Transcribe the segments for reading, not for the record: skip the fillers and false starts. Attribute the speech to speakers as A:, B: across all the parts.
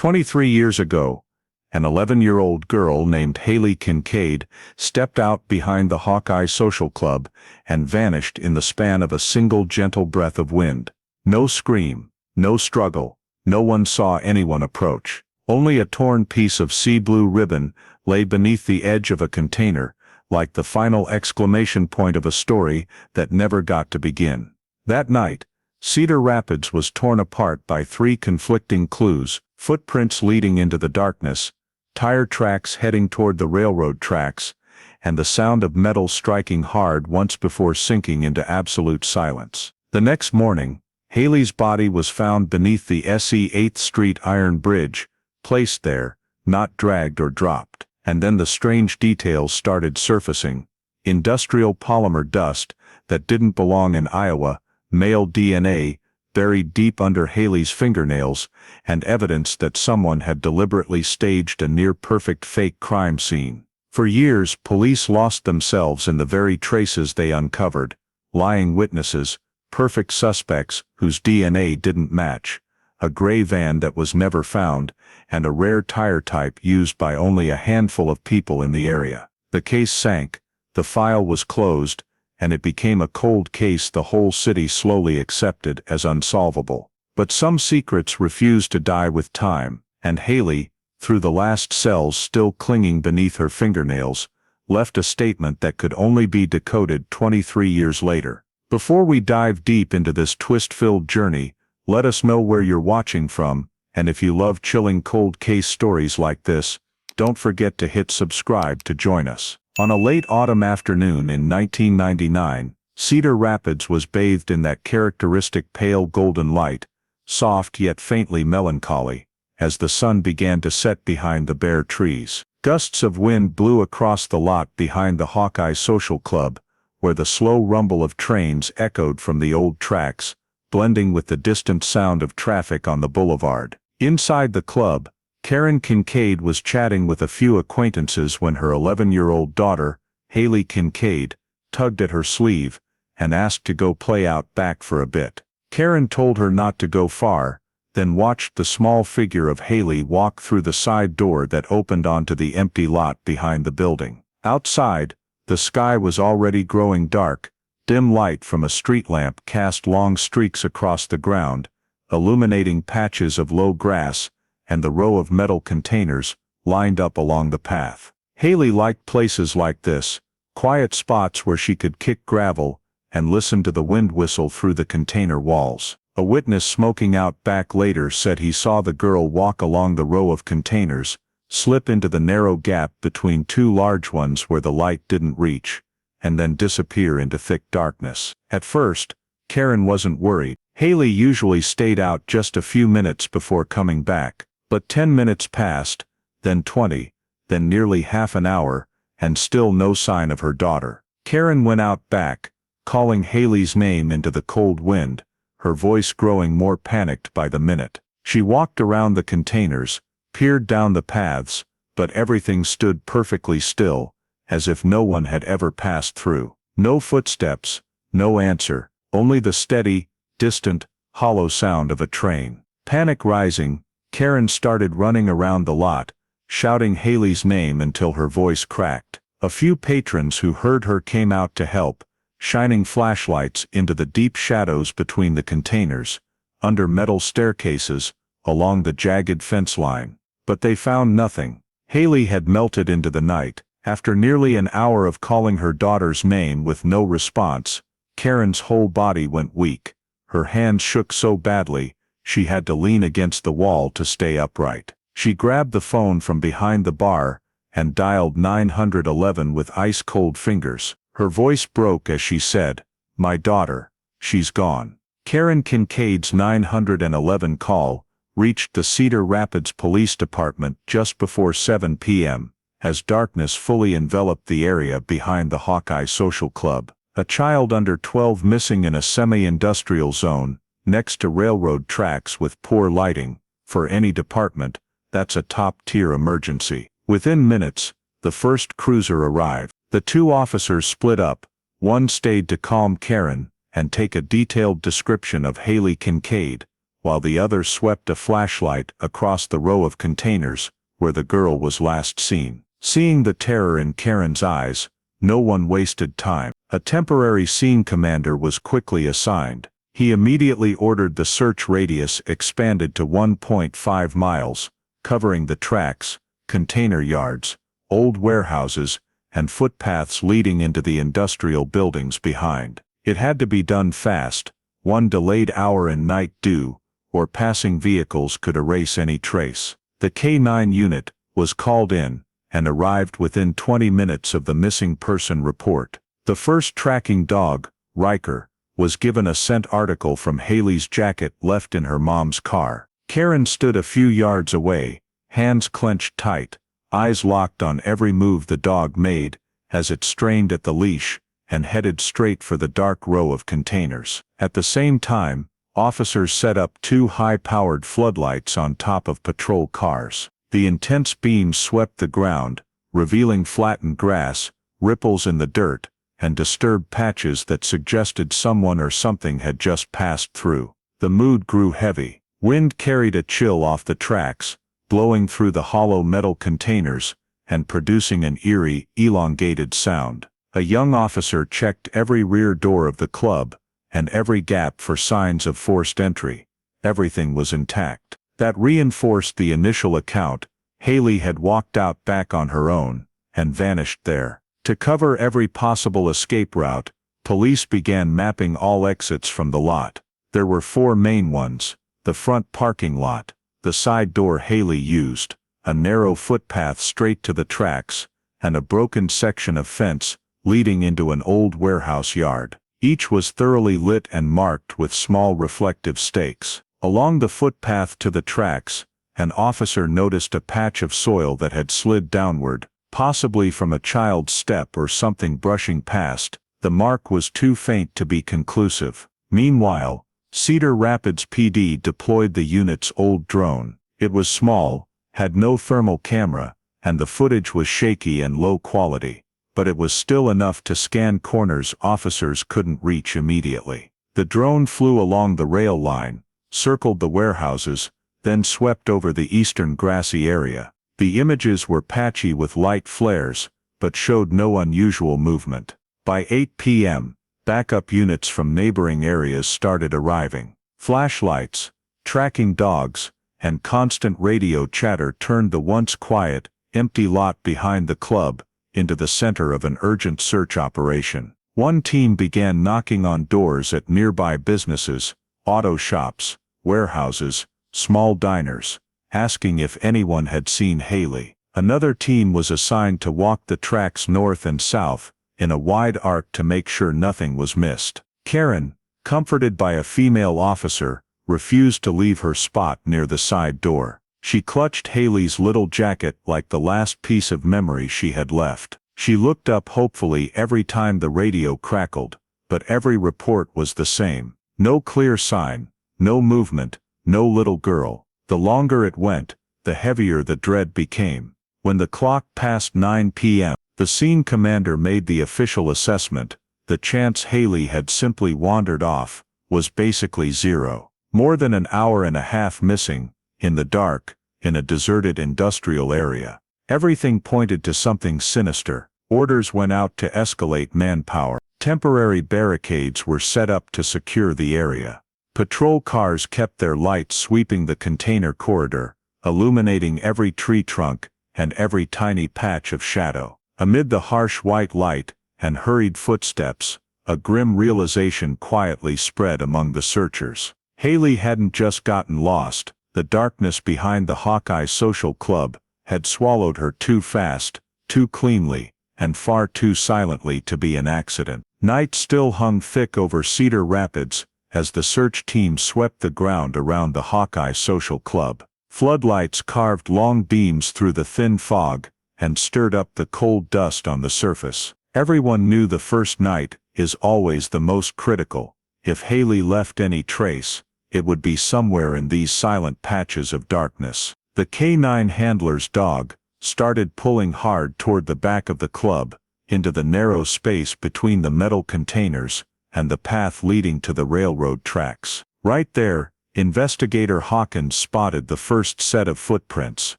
A: 23 years ago, an 11-year-old girl named Hailey Kincaid stepped out behind the Hawkeye Social Club and vanished in the span of a single gentle breath of wind. No scream, no struggle, no one saw anyone approach. Only a torn piece of sea blue ribbon lay beneath the edge of a container, like the final exclamation point of a story that never got to begin. That night, Cedar Rapids was torn apart by three conflicting clues: footprints leading into the darkness, tire tracks heading toward the railroad tracks, and the sound of metal striking hard once before sinking into absolute silence. The next morning, Hailey's body was found beneath the SE 8th Street iron bridge, placed there, not dragged or dropped. And then the strange details started surfacing: industrial polymer dust that didn't belong in Iowa, male DNA buried deep under Hailey's fingernails, and evidence that someone had deliberately staged a near-perfect fake crime scene. For years, police lost themselves in the very traces they uncovered: lying witnesses, perfect suspects whose DNA didn't match, a gray van that was never found, and a rare tire type used by only a handful of people in the area. The case sank, the file was closed, and it became a cold case the whole city slowly accepted as unsolvable. But some secrets refused to die with time, and Hailey, through the last cells still clinging beneath her fingernails, left a statement that could only be decoded 23 years later. Before we dive deep into this twist-filled journey, let us know where you're watching from, and if you love chilling cold case stories like this, don't forget to hit subscribe to join us. On a late autumn afternoon in 1999, Cedar Rapids was bathed in that characteristic pale golden light, soft yet faintly melancholy, as the sun began to set behind the bare trees. Gusts of wind blew across the lot behind the Hawkeye Social Club, where the slow rumble of trains echoed from the old tracks, blending with the distant sound of traffic on the boulevard. Inside the club, Karen Kincaid was chatting with a few acquaintances when her 11-year-old daughter, Hailey Kincaid, tugged at her sleeve and asked to go play out back for a bit. Karen told her not to go far, then watched the small figure of Hailey walk through the side door that opened onto the empty lot behind the building. Outside, the sky was already growing dark. Dim light from a street lamp cast long streaks across the ground, illuminating patches of low grass and the row of metal containers lined up along the path. Hailey liked places like this, quiet spots where she could kick gravel and listen to the wind whistle through the container walls. A witness smoking out back later said he saw the girl walk along the row of containers, slip into the narrow gap between two large ones where the light didn't reach, and then disappear into thick darkness. At first, Karen wasn't worried. Hailey usually stayed out just a few minutes before coming back, but 10 minutes passed, then 20, then nearly half an hour, and still no sign of her daughter. Karen went out back, calling Hailey's name into the cold wind, her voice growing more panicked by the minute. She walked around the containers, peered down the paths, but everything stood perfectly still, as if no one had ever passed through. No footsteps, no answer, only the steady, distant, hollow sound of a train. Panic rising, Karen started running around the lot, shouting Hailey's name until her voice cracked. A few patrons who heard her came out to help, shining flashlights into the deep shadows between the containers, under metal staircases, along the jagged fence line. But they found nothing. Hailey had melted into the night. After nearly an hour of calling her daughter's name with no response, Karen's whole body went weak. Her hands shook so badly, she had to lean against the wall to stay upright. She grabbed the phone from behind the bar and dialed 911 with ice-cold fingers. Her voice broke as she said, "My daughter, she's gone." Karen Kincaid's 911 call reached the Cedar Rapids Police Department just before 7 p.m., as darkness fully enveloped the area behind the Hawkeye Social Club. A child under 12 missing in a semi-industrial zone, next to railroad tracks with poor lighting. For any department, that's a top-tier emergency. Within minutes, the first cruiser arrived. The two officers split up. One stayed to calm Karen and take a detailed description of Hailey Kincaid, while the other swept a flashlight across the row of containers where the girl was last seen. Seeing the terror in Karen's eyes, no one wasted time. A temporary scene commander was quickly assigned. He immediately ordered the search radius expanded to 1.5 miles, covering the tracks, container yards, old warehouses, and footpaths leading into the industrial buildings behind. It had to be done fast. One delayed hour in night due, or passing vehicles could erase any trace. The K9 unit was called in and arrived within 20 minutes of the missing person report. The first tracking dog, Riker, was given a scent article from Hailey's jacket left in her mom's car. Karen stood a few yards away, hands clenched tight, eyes locked on every move the dog made as it strained at the leash and headed straight for the dark row of containers. At the same time, officers set up 2 high-powered floodlights on top of patrol cars. The intense beams swept the ground, revealing flattened grass, ripples in the dirt, and disturbed patches that suggested someone or something had just passed through. The mood grew heavy. Wind carried a chill off the tracks, blowing through the hollow metal containers and producing an eerie, elongated sound. A young officer checked every rear door of the club and every gap for signs of forced entry. Everything was intact. That reinforced the initial account. Hailey had walked out back on her own and vanished there. To cover every possible escape route, police began mapping all exits from the lot. There were 4 main ones: the front parking lot, the side door Hailey used, a narrow footpath straight to the tracks, and a broken section of fence leading into an old warehouse yard. Each was thoroughly lit and marked with small reflective stakes. Along the footpath to the tracks, an officer noticed a patch of soil that had slid downward, possibly from a child's step or something brushing past. The mark was too faint to be conclusive. Meanwhile, Cedar Rapids PD deployed the unit's old drone. It was small, had no thermal camera, and the footage was shaky and low quality, but it was still enough to scan corners officers couldn't reach immediately. The drone flew along the rail line, circled the warehouses, then swept over the eastern grassy area. The images were patchy with light flares, but showed no unusual movement. By 8 p.m., backup units from neighboring areas started arriving. Flashlights, tracking dogs, and constant radio chatter turned the once quiet, empty lot behind the club into the center of an urgent search operation. One team began knocking on doors at nearby businesses, auto shops, warehouses, small diners, asking if anyone had seen Hailey. Another team was assigned to walk the tracks north and south in a wide arc to make sure nothing was missed. Karen, comforted by a female officer, refused to leave her spot near the side door. She clutched Hailey's little jacket like the last piece of memory she had left. She looked up hopefully every time the radio crackled, but every report was the same. No clear sign, no movement, no little girl. The longer it went, the heavier the dread became. When the clock passed 9 p.m., the scene commander made the official assessment. The chance Hailey had simply wandered off was basically zero. More than an hour and a half missing, in the dark, in a deserted industrial area. Everything pointed to something sinister. Orders went out to escalate manpower. Temporary barricades were set up to secure the area. Patrol cars kept their lights sweeping the container corridor, illuminating every tree trunk and every tiny patch of shadow. Amid the harsh white light and hurried footsteps, a grim realization quietly spread among the searchers. Hailey hadn't just gotten lost. The darkness behind the Hawkeye Social Club had swallowed her too fast, too cleanly, and far too silently to be an accident. Night still hung thick over Cedar Rapids as the search team swept the ground around the Hawkeye Social Club. Floodlights carved long beams through the thin fog and stirred up the cold dust on the surface. Everyone knew the first night is always the most critical. If Hailey left any trace, it would be somewhere in these silent patches of darkness. The K9 handler's dog started pulling hard toward the back of the club, into the narrow space between the metal containers and the path leading to the railroad tracks. Right there, Investigator Hawkins spotted the first set of footprints.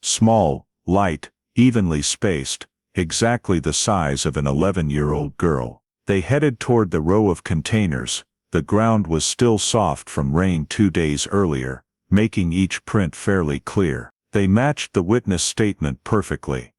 A: Small, light, evenly spaced, exactly the size of an 11-year-old girl. They headed toward the row of containers. The ground was still soft from rain 2 days earlier, making each print fairly clear. They matched the witness statement perfectly.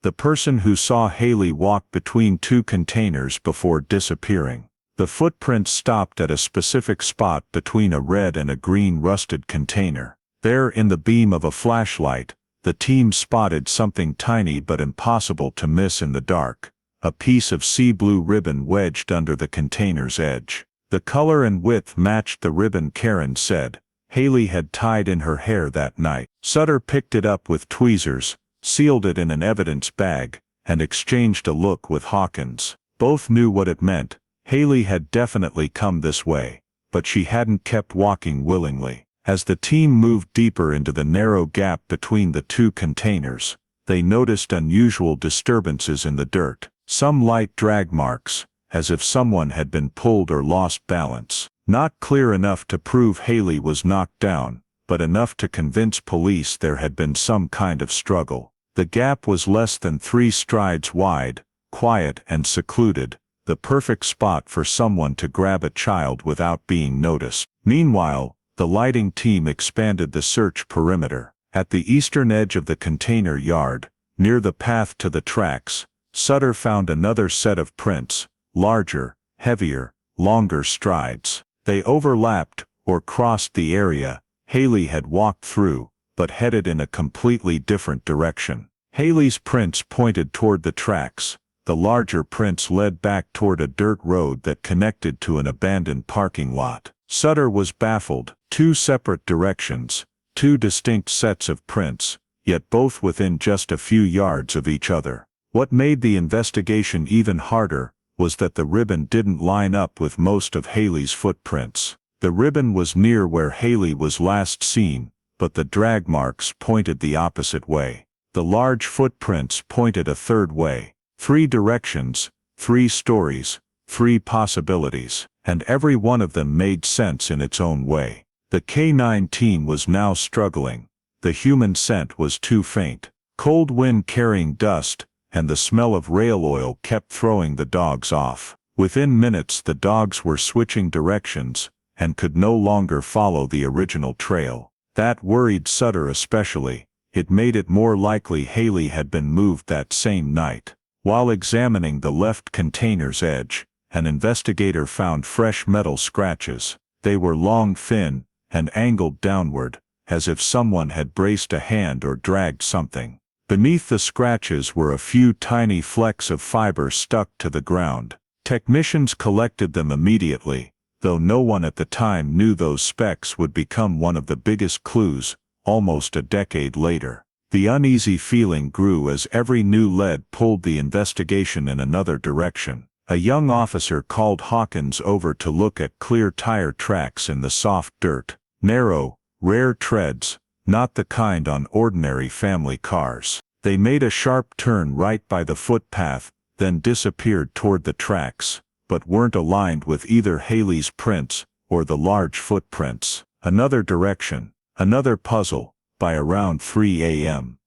A: The person who saw Hailey walk between 2 containers before disappearing. The footprints stopped at a specific spot between a red and a green rusted container. There, in the beam of a flashlight, the team spotted something tiny but impossible to miss in the dark. A piece of sea blue ribbon wedged under the container's edge. The color and width matched the ribbon Karen said Hailey had tied in her hair that night. Sutter picked it up with tweezers, sealed it in an evidence bag, and exchanged a look with Hawkins. Both knew what it meant. Hailey had definitely come this way, but she hadn't kept walking willingly. As the team moved deeper into the narrow gap between the 2 containers, they noticed unusual disturbances in the dirt. Some light drag marks, as if someone had been pulled or lost balance. Not clear enough to prove Hailey was knocked down, but enough to convince police there had been some kind of struggle. The gap was less than 3 strides wide, quiet and secluded, the perfect spot for someone to grab a child without being noticed. Meanwhile, the lighting team expanded the search perimeter. At the eastern edge of the container yard, near the path to the tracks, Sutter found another set of prints, larger, heavier, longer strides. They overlapped, or crossed the area Hailey had walked through, but headed in a completely different direction. Hailey's prints pointed toward the tracks. The larger prints led back toward a dirt road that connected to an abandoned parking lot. Sutter was baffled. 2 separate directions, 2 distinct sets of prints, yet both within just a few yards of each other. What made the investigation even harder was that the ribbon didn't line up with most of Hailey's footprints. The ribbon was near where Hailey was last seen, but the drag marks pointed the opposite way. The large footprints pointed a third way. 3 directions, 3 stories, 3 possibilities, and every one of them made sense in its own way. The K-9 team was now struggling. The human scent was too faint. Cold wind carrying dust, and the smell of rail oil kept throwing the dogs off. Within minutes the dogs were switching directions, and could no longer follow the original trail. That worried Sutter especially. It made it more likely Hailey had been moved that same night. While examining the left container's edge, an investigator found fresh metal scratches. They were long, thin, and angled downward, as if someone had braced a hand or dragged something. Beneath the scratches were a few tiny flecks of fiber stuck to the ground. Technicians collected them immediately, though no one at the time knew those specks would become one of the biggest clues, almost a decade later. The uneasy feeling grew as every new lead pulled the investigation in another direction. A young officer called Hawkins over to look at clear tire tracks in the soft dirt. Narrow, rare treads, not the kind on ordinary family cars. They made a sharp turn right by the footpath, then disappeared toward the tracks, but weren't aligned with either Hailey's prints or the large footprints. Another direction, another puzzle, by around 3 a.m.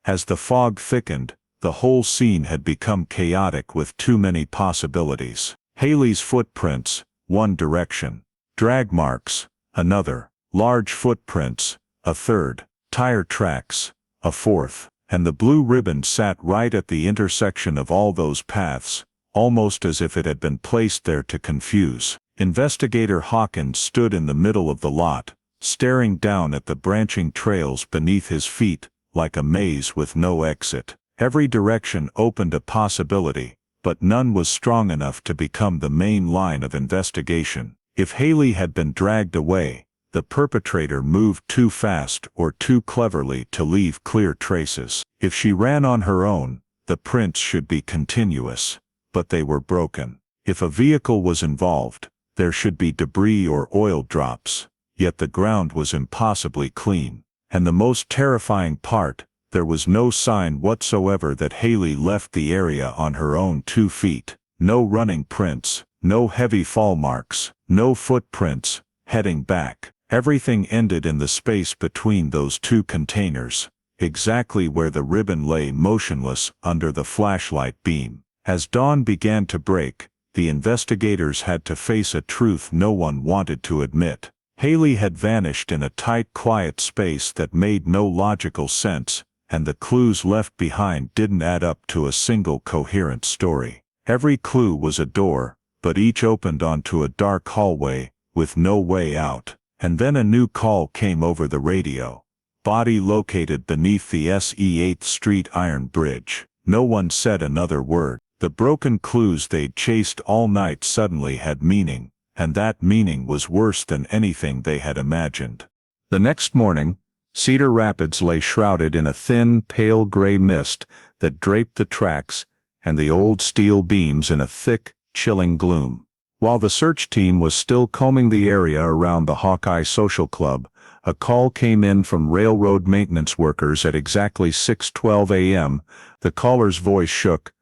A: As the fog thickened, the whole scene had become chaotic with too many possibilities. Hailey's footprints, one direction. Drag marks, another. Large footprints, a third. Tire tracks, a fourth. And the blue ribbon sat right at the intersection of all those paths, almost as if it had been placed there to confuse. Investigator Hawkins stood in the middle of the lot, staring down at the branching trails beneath his feet, like a maze with no exit. Every direction opened a possibility, but none was strong enough to become the main line of investigation. If Hailey had been dragged away, the perpetrator moved too fast or too cleverly to leave clear traces. If she ran on her own, the prints should be continuous, but they were broken. If a vehicle was involved, there should be debris or oil drops, yet the ground was impossibly clean. And the most terrifying part, there was no sign whatsoever that Hailey left the area on her own 2 feet. No running prints, no heavy fall marks, no footprints heading back. Everything ended in the space between those two containers, exactly where the ribbon lay motionless under the flashlight beam. As dawn began to break, the investigators had to face a truth no one wanted to admit. Hailey had vanished in a tight, quiet space that made no logical sense, and the clues left behind didn't add up to a single coherent story. Every clue was a door, but each opened onto a dark hallway, with no way out. And then a new call came over the radio. Body located beneath the SE 8th Street Iron Bridge. No one said another word. The broken clues they'd chased all night suddenly had meaning, and that meaning was worse than anything they had imagined. The next morning, Cedar Rapids lay shrouded in a thin, pale gray mist that draped the tracks and the old steel beams in a thick, chilling gloom. While the search team was still combing the area around the Hawkeye Social Club, a call came in from railroad maintenance workers at exactly 6:12 a.m. The caller's voice shook.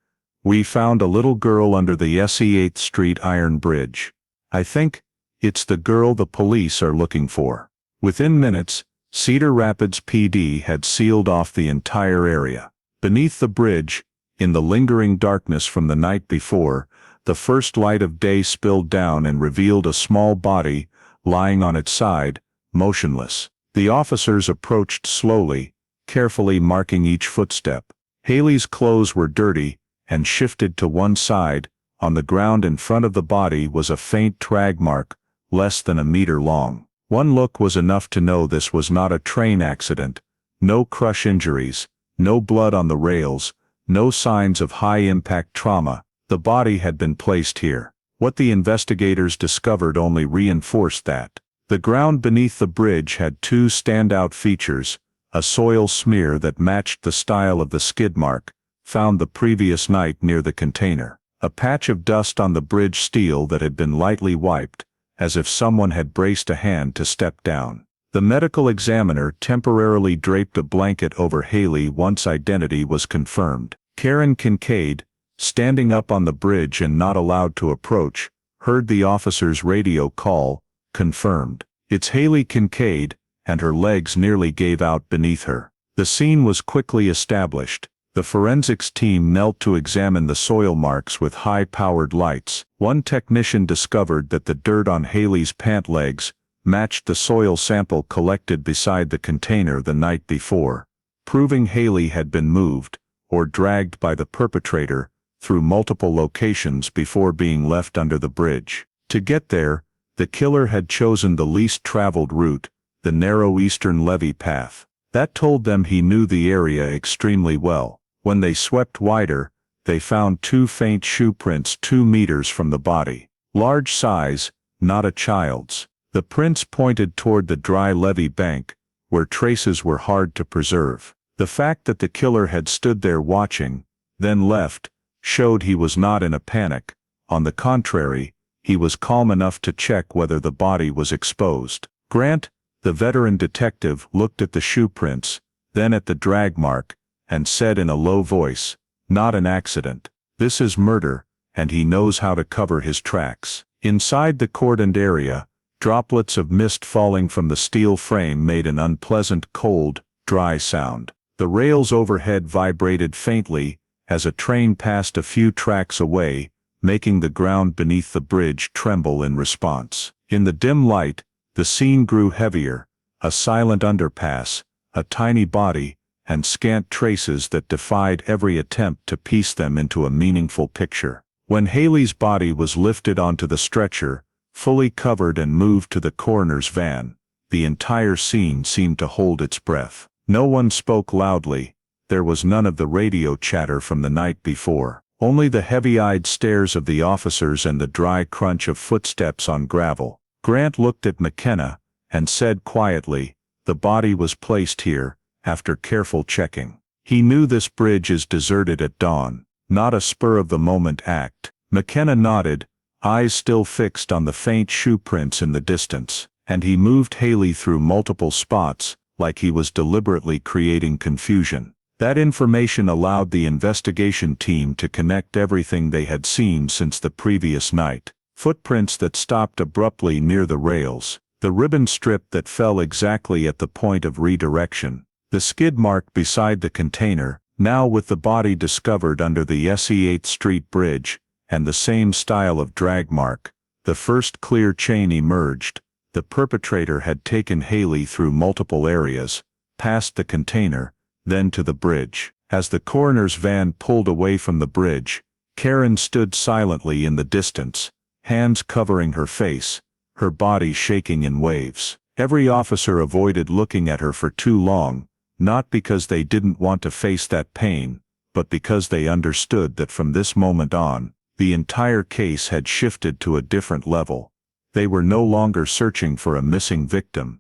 A: "We found a little girl under the SE 8th Street Iron Bridge. I think it's the girl the police are looking for." Within minutes, Cedar Rapids PD had sealed off the entire area. Beneath the bridge, in the lingering darkness from the night before, the first light of day spilled down and revealed a small body, lying on its side, motionless. The officers approached slowly, carefully marking each footstep. Hailey's clothes were dirty, and shifted to one side. On the ground in front of the body was a faint drag mark, less than a meter long. One look was enough to know this was not a train accident. No crush injuries, no blood on the rails, no signs of high-impact trauma. The body had been placed here. What the investigators discovered only reinforced that. The ground beneath the bridge had two standout features: a soil smear that matched the style of the skid mark, found the previous night near the container, a patch of dust on the bridge steel that had been lightly wiped, as if someone had braced a hand to step down. The medical examiner temporarily draped a blanket over Hailey once identity was confirmed. Hailey Kincaid, standing up on the bridge and not allowed to approach, heard the officer's radio call, confirmed. "It's Hailey Kincaid," and her legs nearly gave out beneath her. The scene was quickly established. The forensics team knelt to examine the soil marks with high-powered lights. One technician discovered that the dirt on Hailey's pant legs matched the soil sample collected beside the container the night before, proving Hailey had been moved, or dragged by the perpetrator, through multiple locations before being left under the bridge. To get there, the killer had chosen the least traveled route, the narrow eastern levee path. That told them he knew the area extremely well. When they swept wider, they found two faint shoe prints 2 meters from the body. Large size, not a child's. The prints pointed toward the dry levee bank, where traces were hard to preserve. The fact that the killer had stood there watching, then left, showed he was not in a panic. On the contrary, he was calm enough to check whether the body was exposed. Grant, the veteran detective, looked at the shoe prints, then at the drag mark, and said in a low voice, "Not an accident. This is murder, and he knows how to cover his tracks." Inside the cordoned area, droplets of mist falling from the steel frame made an unpleasant, cold, dry sound. The rails overhead vibrated faintly as a train passed a few tracks away, making the ground beneath the bridge tremble in response. In the dim light, the scene grew heavier: a silent underpass, a tiny body, and scant traces that defied every attempt to piece them into a meaningful picture. When Hailey's body was lifted onto the stretcher, fully covered, and moved to the coroner's van, the entire scene seemed to hold its breath. No one spoke loudly. There was none of the radio chatter from the night before. Only the heavy-eyed stares of the officers and the dry crunch of footsteps on gravel. Grant looked at McKenna, and said quietly, "The body was placed here, after careful checking." He knew this bridge is deserted at dawn, not a spur-of-the-moment act. McKenna nodded, eyes still fixed on the faint shoe prints in the distance, and he moved Hailey through multiple spots, like he was deliberately creating confusion. That information allowed the investigation team to connect everything they had seen since the previous night. Footprints that stopped abruptly near the rails, the ribbon strip that fell exactly at the point of redirection, the skid mark beside the container, now with the body discovered under the SE8th Street Bridge, and the same style of drag mark. The first clear chain emerged. The perpetrator had taken Hailey through multiple areas, past the container, then to the bridge. As the coroner's van pulled away from the bridge, Karen stood silently in the distance, hands covering her face, her body shaking in waves. Every officer avoided looking at her for too long, not because they didn't want to face that pain, but because they understood that from this moment on, the entire case had shifted to a different level. They were no longer searching for a missing victim.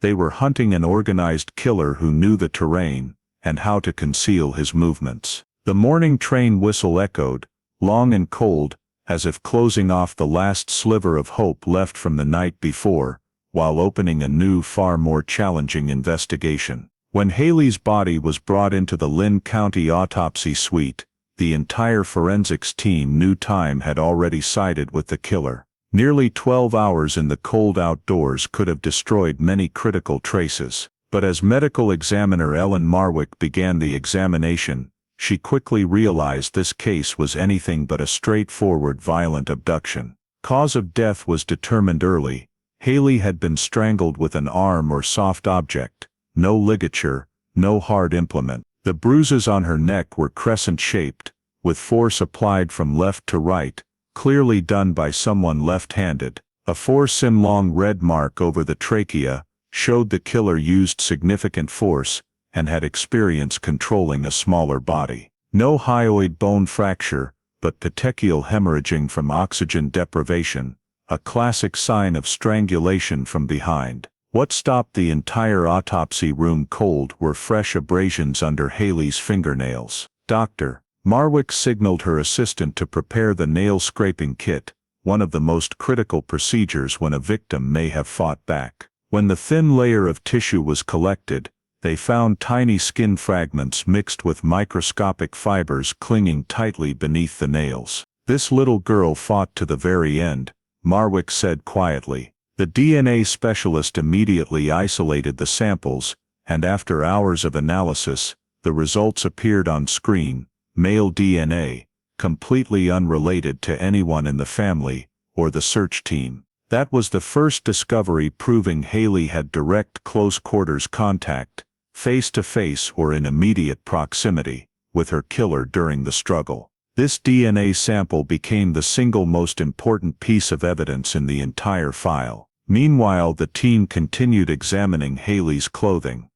A: They were hunting an organized killer who knew the terrain and how to conceal his movements. The morning train whistle echoed, long and cold, as if closing off the last sliver of hope left from the night before, while opening a new, far more challenging investigation. When Hailey's body was brought into the Lynn County autopsy suite, the entire forensics team knew time had already sided with the killer. Nearly 12 hours in the cold outdoors could have destroyed many critical traces, but as medical examiner Ellen Marwick began the examination, she quickly realized this case was anything but a straightforward violent abduction. Cause of death was determined early. Hailey had been strangled with an arm or soft object, no ligature, no hard implement. The bruises on her neck were crescent-shaped, with force applied from left to right, clearly done by someone left-handed. A 4 cm-long red mark over the trachea showed the killer used significant force and had experience controlling a smaller body. No hyoid bone fracture, but petechial hemorrhaging from oxygen deprivation, a classic sign of strangulation from behind. What stopped the entire autopsy room cold were fresh abrasions under Hailey's fingernails. Dr. Marwick signaled her assistant to prepare the nail-scraping kit, one of the most critical procedures when a victim may have fought back. When the thin layer of tissue was collected, they found tiny skin fragments mixed with microscopic fibers clinging tightly beneath the nails. "This little girl fought to the very end," Marwick said quietly. The DNA specialist immediately isolated the samples, and after hours of analysis, the results appeared on screen: male DNA, completely unrelated to anyone in the family or the search team. That was the first discovery proving Hailey had direct close-quarters contact, face-to-face or in immediate proximity, with her killer during the struggle. This DNA sample became the single most important piece of evidence in the entire file. Meanwhile, the team continued examining Hailey's clothing.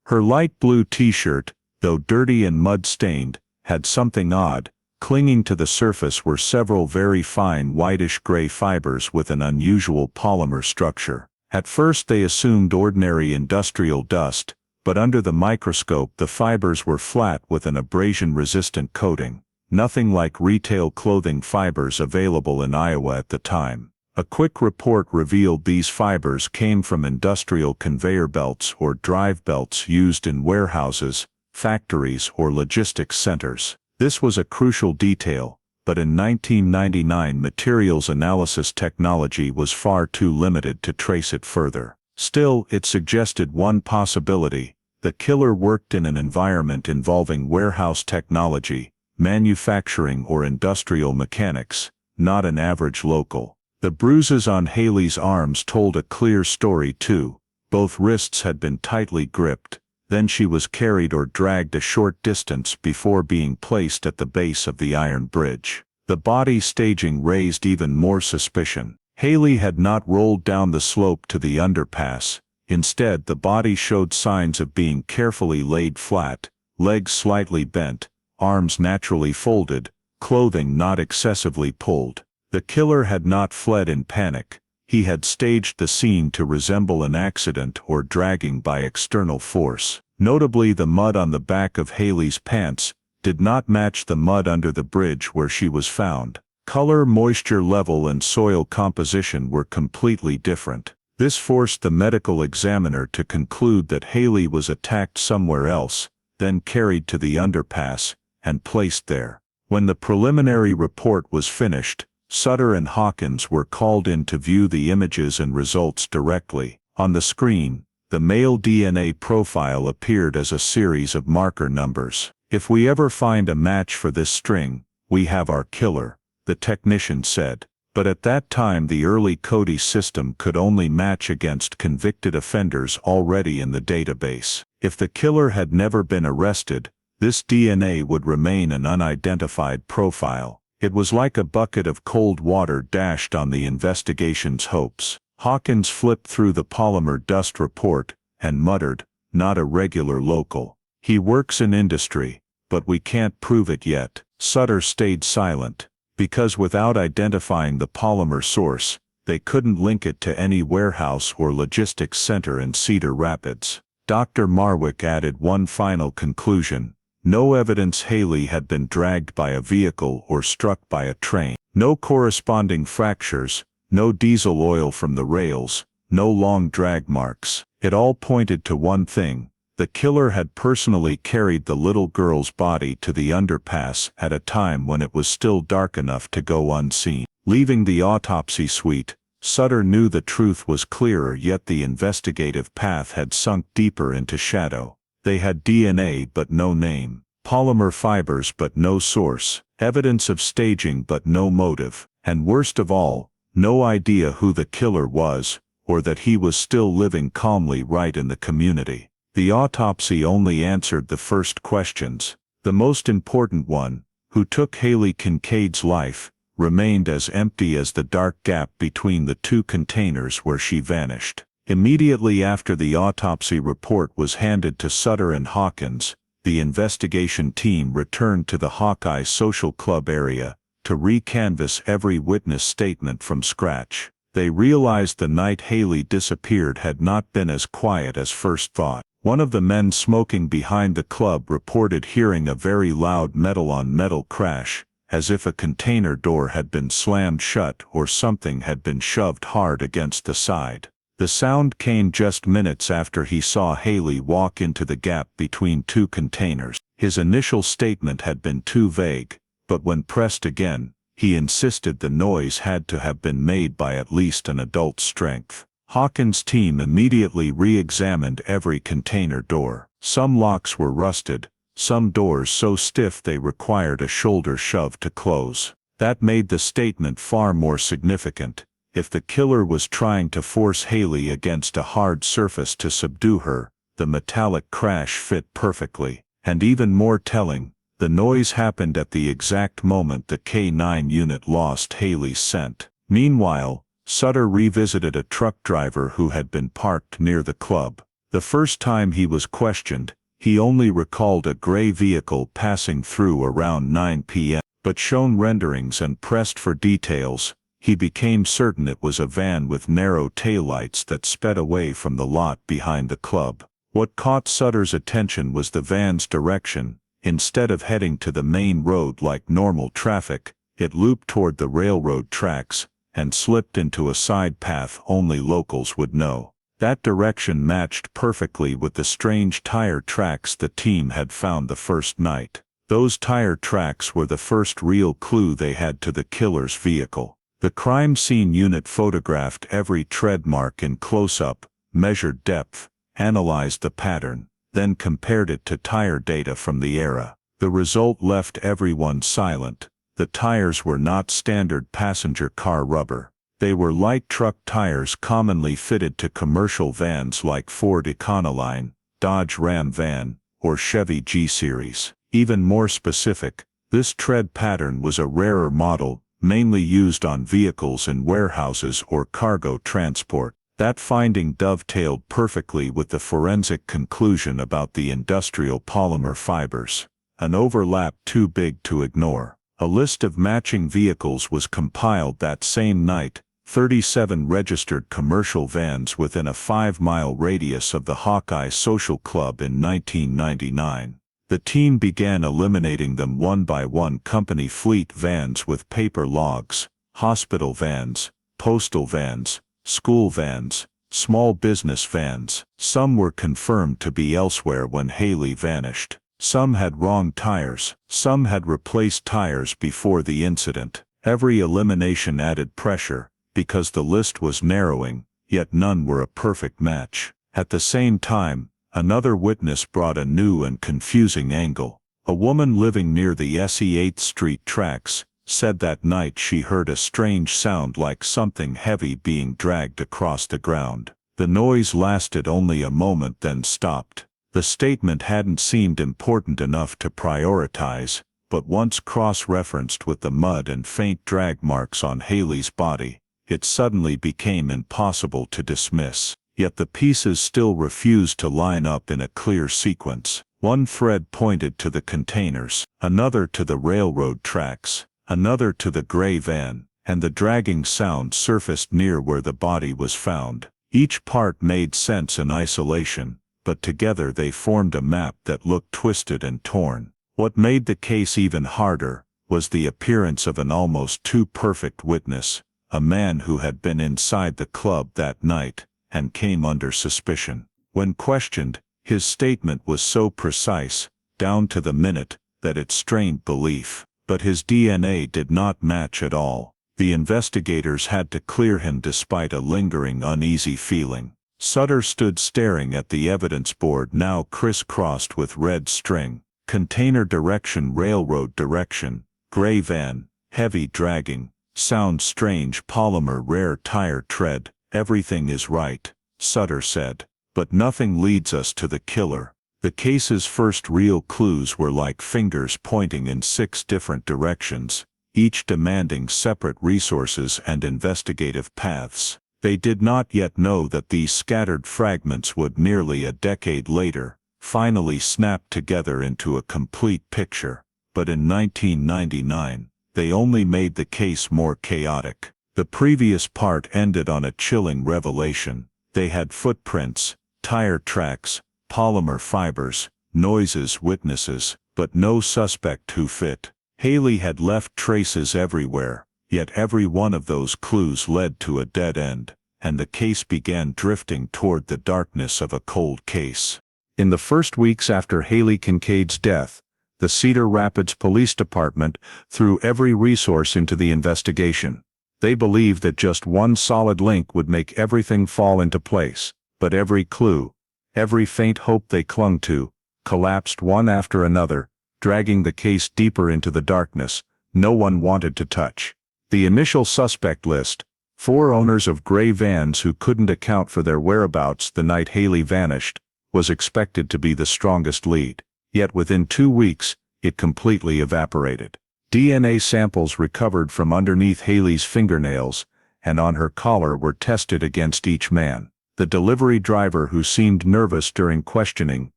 A: Her light blue t-shirt, though dirty and mud-stained, had something odd. Clinging to the surface were several very fine whitish-gray fibers with an unusual polymer structure. At first they assumed ordinary industrial dust, but under the microscope the fibers were flat with an abrasion-resistant coating, nothing like retail clothing fibers available in Iowa at the time. A quick report revealed these fibers came from industrial conveyor belts or drive belts used in warehouses, factories, or logistics centers. This was a crucial detail, but in 1999 materials analysis technology was far too limited to trace it further. Still, it suggested one possibility: the killer worked in an environment involving warehouse technology, manufacturing, or industrial mechanics, not an average local. The bruises on Hailey's arms told a clear story too. Both wrists had been tightly gripped. Then she was carried or dragged a short distance before being placed at the base of the iron bridge. The body staging raised even more suspicion. Hailey had not rolled down the slope to the underpass. Instead, the body showed signs of being carefully laid flat, legs slightly bent, arms naturally folded, clothing not excessively pulled. The killer had not fled in panic. He had staged the scene to resemble an accident or dragging by external force. Notably, the mud on the back of Hailey's pants did not match the mud under the bridge where she was found. Color, moisture level, and soil composition were completely different. This forced the medical examiner to conclude that Hailey was attacked somewhere else, then carried to the underpass, and placed there. When the preliminary report was finished, Sutter and Hawkins were called in to view the images and results directly. On the screen, the male DNA profile appeared as a series of marker numbers. "If we ever find a match for this string, we have our killer," the technician said. But at that time the early Cody system could only match against convicted offenders already in the database. If the killer had never been arrested, this DNA would remain an unidentified profile. It was like a bucket of cold water dashed on the investigation's hopes. Hawkins flipped through the polymer dust report and muttered, "Not a regular local. He works in industry, but we can't prove it yet." Sutter stayed silent, because without identifying the polymer source, they couldn't link it to any warehouse or logistics center in Cedar Rapids. Dr. Marwick added one final conclusion. No evidence Hailey had been dragged by a vehicle or struck by a train. No corresponding fractures, no diesel oil from the rails, no long drag marks. It all pointed to one thing. The killer had personally carried the little girl's body to the underpass at a time when it was still dark enough to go unseen. Leaving the autopsy suite, Sutter knew the truth was clearer, yet the investigative path had sunk deeper into shadow. They had DNA but no name, polymer fibers but no source, evidence of staging but no motive, and worst of all, no idea who the killer was, or that he was still living calmly right in the community. The autopsy only answered the first questions. The most important one, who took Hailey Kincaid's life, remained as empty as the dark gap between the two containers where she vanished. Immediately after the autopsy report was handed to Sutter and Hawkins, the investigation team returned to the Hawkeye Social Club area to re-canvass every witness statement from scratch. They realized the night Hailey disappeared had not been as quiet as first thought. One of the men smoking behind the club reported hearing a very loud metal-on-metal crash, as if a container door had been slammed shut or something had been shoved hard against the side. The sound came just minutes after he saw Hailey walk into the gap between two containers. His initial statement had been too vague, but when pressed again, he insisted the noise had to have been made by at least an adult's strength. Hawkins' team immediately re-examined every container door. Some locks were rusted, some doors so stiff they required a shoulder shove to close. That made the statement far more significant. If the killer was trying to force Hailey against a hard surface to subdue her, the metallic crash fit perfectly. And even more telling, the noise happened at the exact moment the K9 unit lost Hailey's scent. Meanwhile, Sutter revisited a truck driver who had been parked near the club. The first time he was questioned, he only recalled a gray vehicle passing through around 9 p.m., but shown renderings and pressed for details, he became certain it was a van with narrow taillights that sped away from the lot behind the club. What caught Sutter's attention was the van's direction. Instead of heading to the main road like normal traffic, it looped toward the railroad tracks and slipped into a side path only locals would know. That direction matched perfectly with the strange tire tracks the team had found the first night. Those tire tracks were the first real clue they had to the killer's vehicle. The crime scene unit photographed every tread mark in close-up, measured depth, analyzed the pattern, then compared it to tire data from the era. The result left everyone silent. The tires were not standard passenger car rubber. They were light truck tires commonly fitted to commercial vans like Ford Econoline, Dodge Ram van, or Chevy G-Series. Even more specific, this tread pattern was a rarer model, mainly used on vehicles in warehouses or cargo transport. That finding dovetailed perfectly with the forensic conclusion about the industrial polymer fibers. An overlap too big to ignore. A list of matching vehicles was compiled that same night, 37 registered commercial vans within a 5-mile radius of the Hawkeye Social Club in 1999. The team began eliminating them one by one: company fleet vans with paper logs, hospital vans, postal vans, school vans, small business vans. Some were confirmed to be elsewhere when Hailey vanished. Some had wrong tires. Some had replaced tires before the incident. Every elimination added pressure, because the list was narrowing, yet none were a perfect match. At the same time, another witness brought a new and confusing angle. A woman living near the SE 8th Street tracks said that night she heard a strange sound like something heavy being dragged across the ground. The noise lasted only a moment then stopped. The statement hadn't seemed important enough to prioritize, but once cross-referenced with the mud and faint drag marks on Hailey's body, it suddenly became impossible to dismiss. Yet the pieces still refused to line up in a clear sequence. One thread pointed to the containers, another to the railroad tracks, another to the gray van, and the dragging sound surfaced near where the body was found. Each part made sense in isolation, but together they formed a map that looked twisted and torn. What made the case even harder was the appearance of an almost too perfect witness, a man who had been inside the club that night and came under suspicion. When questioned, his statement was so precise, down to the minute, that it strained belief. But his DNA did not match at all. The investigators had to clear him despite a lingering uneasy feeling. Sutter stood staring at the evidence board now crisscrossed with red string. Container direction, railroad direction, gray van, heavy dragging, sound strange, polymer, rare tire tread. Everything is right, Sutter said. But nothing leads us to the killer. The case's first real clues were like fingers pointing in 6 different directions, each demanding separate resources and investigative paths. They did not yet know that these scattered fragments would nearly a decade later finally snap together into a complete picture. But in 1999, they only made the case more chaotic. The previous part ended on a chilling revelation. They had footprints, tire tracks, polymer fibers, noises, witnesses, but no suspect who fit. Hailey had left traces everywhere, yet every one of those clues led to a dead end, and the case began drifting toward the darkness of a cold case. In the first weeks after Hailey Kincaid's death, the Cedar Rapids Police Department threw every resource into the investigation. They believed that just one solid link would make everything fall into place. But every clue, every faint hope they clung to, collapsed one after another, dragging the case deeper into the darkness no one wanted to touch. The initial suspect list, 4 owners of gray vans who couldn't account for their whereabouts the night Hailey vanished, was expected to be the strongest lead. Yet within 2 weeks, it completely evaporated. DNA samples recovered from underneath Hailey's fingernails and on her collar were tested against each man. The delivery driver who seemed nervous during questioning,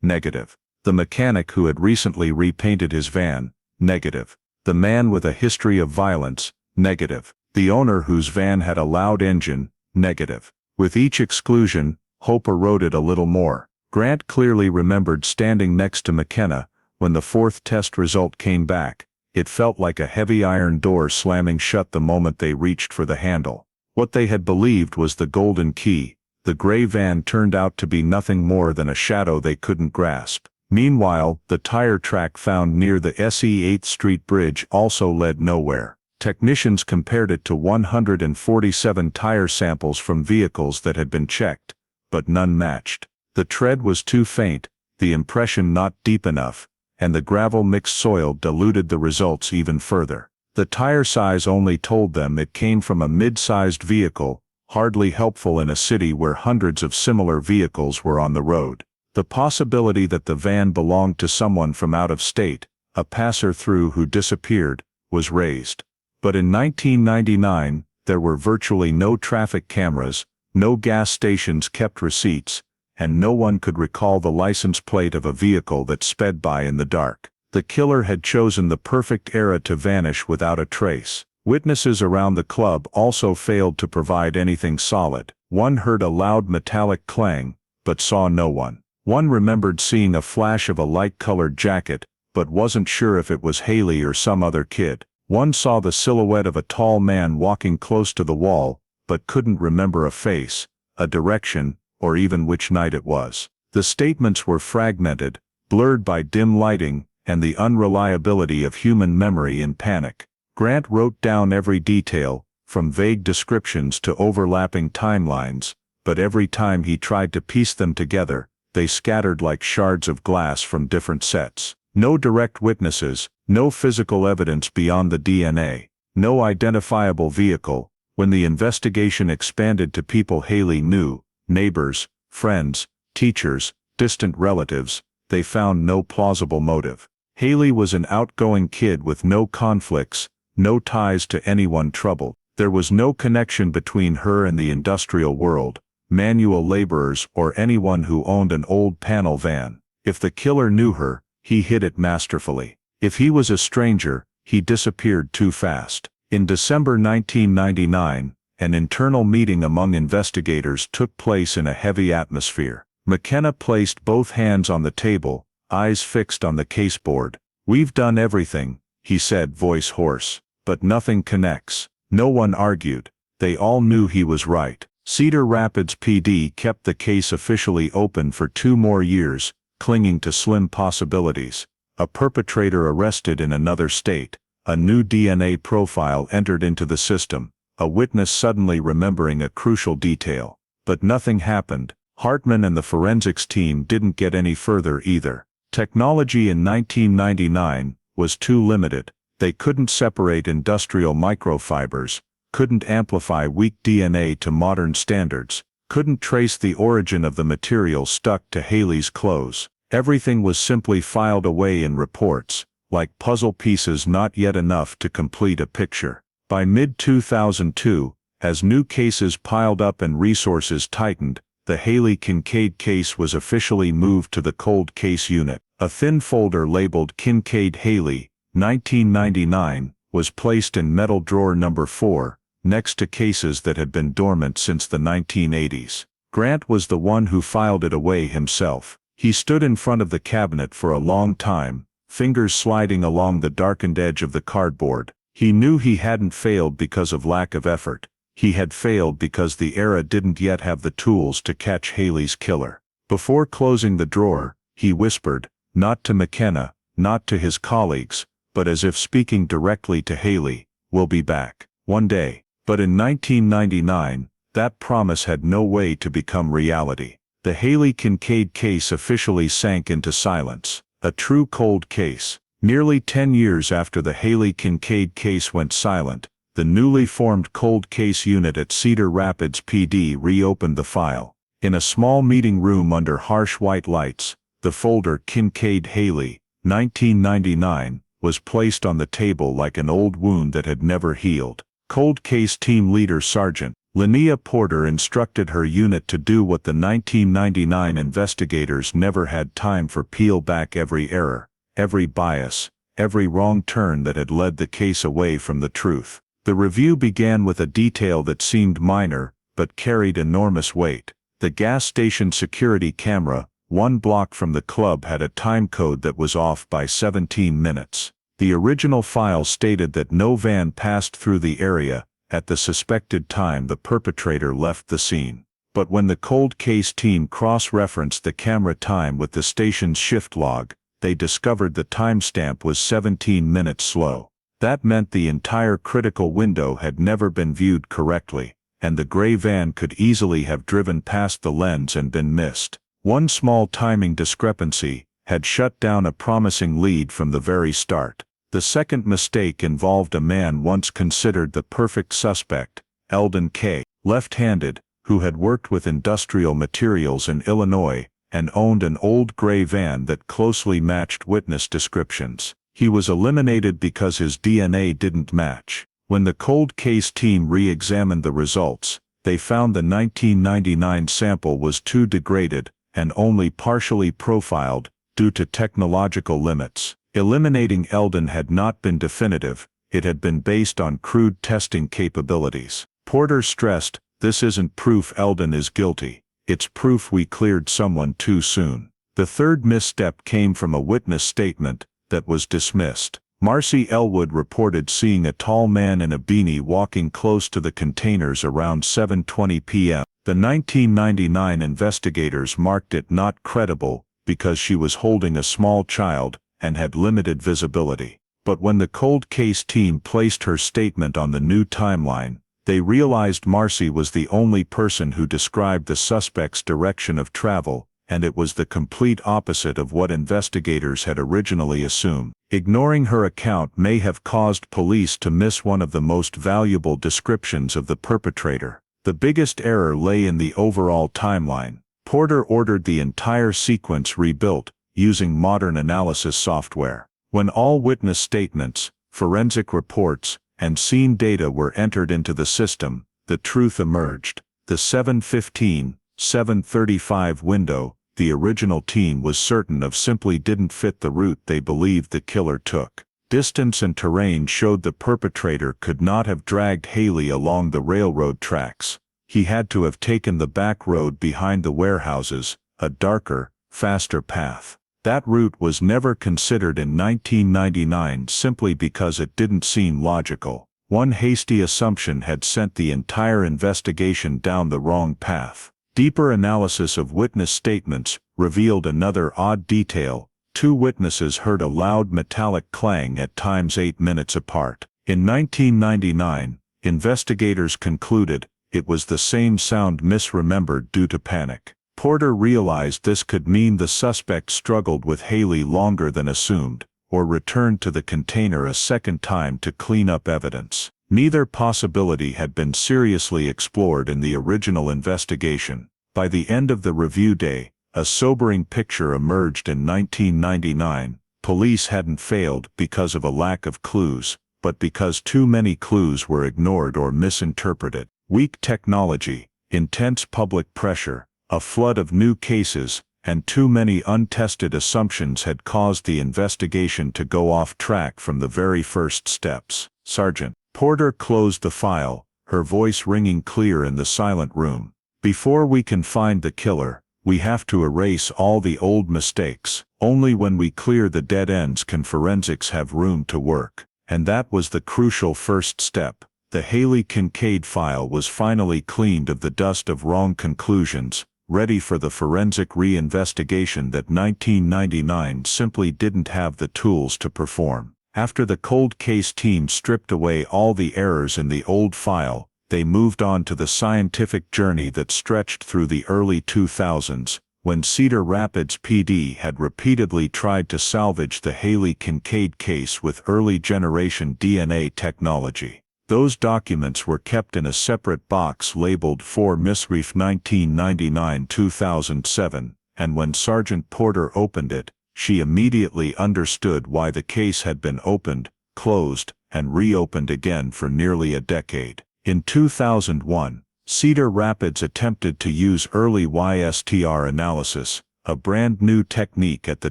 A: negative. The mechanic who had recently repainted his van, negative. The man with a history of violence, negative. The owner whose van had a loud engine, negative. With each exclusion, hope eroded a little more. Grant clearly remembered standing next to McKenna when the 4th test result came back. It felt like a heavy iron door slamming shut the moment they reached for the handle. What they had believed was the golden key. The gray van turned out to be nothing more than a shadow they couldn't grasp. Meanwhile, the tire track found near the SE 8th Street Bridge also led nowhere. Technicians compared it to 147 tire samples from vehicles that had been checked, but none matched. The tread was too faint, the impression not deep enough, and the gravel-mixed soil diluted the results even further. The tire size only told them it came from a mid-sized vehicle, hardly helpful in a city where hundreds of similar vehicles were on the road. The possibility that the van belonged to someone from out of state, a passer-through who disappeared, was raised. But in 1999, there were virtually no traffic cameras, no gas stations kept receipts, and no one could recall the license plate of a vehicle that sped by in the dark. The killer had chosen the perfect era to vanish without a trace. Witnesses around the club also failed to provide anything solid. One heard a loud metallic clang, but saw no one. One remembered seeing a flash of a light-colored jacket, but wasn't sure if it was Hailey or some other kid. One saw the silhouette of a tall man walking close to the wall, but couldn't remember a face, a direction, or even which night it was. The statements were fragmented, blurred by dim lighting, and the unreliability of human memory in panic. Grant wrote down every detail, from vague descriptions to overlapping timelines, but every time he tried to piece them together, they scattered like shards of glass from different sets. No direct witnesses, no physical evidence beyond the DNA, no identifiable vehicle. When the investigation expanded to people Hailey knew, neighbors, friends, teachers, distant relatives, they found no plausible motive. Hailey was an outgoing kid with no conflicts, no ties to anyone troubled. There was no connection between her and the industrial world, manual laborers, or anyone who owned an old panel van. If the killer knew her, he hid it masterfully. If he was a stranger, he disappeared too fast. In December 1999, an internal meeting among investigators took place in a heavy atmosphere. McKenna placed both hands on the table, eyes fixed on the caseboard. "We've done everything," he said, voice hoarse. "But nothing connects." No one argued. They all knew he was right. Cedar Rapids PD kept the case officially open for 2 more years, clinging to slim possibilities. A perpetrator arrested in another state, a new DNA profile entered into the system, a witness suddenly remembering a crucial detail. But nothing happened. Hartman and the forensics team didn't get any further either. Technology in 1999 was too limited. They couldn't separate industrial microfibers, couldn't amplify weak DNA to modern standards, couldn't trace the origin of the material stuck to Hailey's clothes. Everything was simply filed away in reports, like puzzle pieces not yet enough to complete a picture. By mid-2002, as new cases piled up and resources tightened, the Hailey Kincaid case was officially moved to the cold case unit. A thin folder labeled Kincaid Hailey, 1999, was placed in metal drawer number 4, next to cases that had been dormant since the 1980s. Grant was the one who filed it away himself. He stood in front of the cabinet for a long time, fingers sliding along the darkened edge of the cardboard. He knew he hadn't failed because of lack of effort. He had failed because the era didn't yet have the tools to catch Hailey's killer. Before closing the drawer, he whispered, not to McKenna, not to his colleagues, but as if speaking directly to Hailey, "We'll be back. One day." But in 1999, that promise had no way to become reality. The Hailey Kincaid case officially sank into silence. A true cold case. Nearly 10 years after the Hailey Kincaid case went silent, the newly formed cold case unit at Cedar Rapids PD reopened the file. In a small meeting room under harsh white lights, the folder Kincaid Hailey, 1999, was placed on the table like an old wound that had never healed. Cold case team leader Sergeant Linnea Porter instructed her unit to do what the 1999 investigators never had time for: peel back every error, every bias, every wrong turn that had led the case away from the truth. The review began with a detail that seemed minor, but carried enormous weight. The gas station security camera, 1 block from the club, had a time code that was off by 17 minutes. The original file stated that no van passed through the area at the suspected time the perpetrator left the scene. But when the cold case team cross-referenced the camera time with the station's shift log, they discovered the timestamp was 17 minutes slow. That meant the entire critical window had never been viewed correctly, and the gray van could easily have driven past the lens and been missed. One small timing discrepancy had shut down a promising lead from the very start. The second mistake involved a man once considered the perfect suspect, Eldon K., left-handed, who had worked with industrial materials in Illinois and owned an old gray van that closely matched witness descriptions. He was eliminated because his DNA didn't match. When the cold case team re-examined the results, they found the 1999 sample was too degraded and only partially profiled due to technological limits. Eliminating Eldon had not been definitive, it had been based on crude testing capabilities. Porter stressed, "This isn't proof Eldon is guilty, it's proof we cleared someone too soon." The third misstep came from a witness statement that was dismissed. Marcy Elwood reported seeing a tall man in a beanie walking close to the containers around 7:20 p.m. The 1999 investigators marked it not credible because she was holding a small child and had limited visibility. But when the cold case team placed her statement on the new timeline, they realized Marcy was the only person who described the suspect's direction of travel, and it was the complete opposite of what investigators had originally assumed. Ignoring her account may have caused police to miss one of the most valuable descriptions of the perpetrator. The biggest error lay in the overall timeline. Porter ordered the entire sequence rebuilt, using modern analysis software. When all witness statements, forensic reports, and scene data were entered into the system, the truth emerged. The 7:15-7:35 window, the original team was certain of, simply didn't fit the route they believed the killer took. Distance and terrain showed the perpetrator could not have dragged Hailey along the railroad tracks. He had to have taken the back road behind the warehouses, a darker, faster path. That route was never considered in 1999 simply because it didn't seem logical. One hasty assumption had sent the entire investigation down the wrong path. Deeper analysis of witness statements revealed another odd detail. Two witnesses heard a loud metallic clang at times 8 minutes apart. In 1999, investigators concluded it was the same sound misremembered due to panic. Porter realized this could mean the suspect struggled with Hailey longer than assumed, or returned to the container a second time to clean up evidence. Neither possibility had been seriously explored in the original investigation. By the end of the review day, a sobering picture emerged. In 1999, police hadn't failed because of a lack of clues, but because too many clues were ignored or misinterpreted. Weak technology, intense public pressure, a flood of new cases, and too many untested assumptions had caused the investigation to go off track from the very first steps. Sergeant Porter closed the file, her voice ringing clear in the silent room. Before we can find the killer, we have to erase all the old mistakes. Only when we clear the dead ends can forensics have room to work. And that was the crucial first step. The Hailey Kincaid file was finally cleaned of the dust of wrong conclusions, ready for the forensic reinvestigation that 1999 simply didn't have the tools to perform. After the cold case team stripped away all the errors in the old file, they moved on to the scientific journey that stretched through the early 2000s, when Cedar Rapids PD had repeatedly tried to salvage the Hailey Kincaid case with early-generation DNA technology. Those documents were kept in a separate box labeled for Misreef 1999-2007, and when Sergeant Porter opened it, she immediately understood why the case had been opened, closed, and reopened again for nearly a decade. In 2001, Cedar Rapids attempted to use early YSTR analysis, a brand new technique at the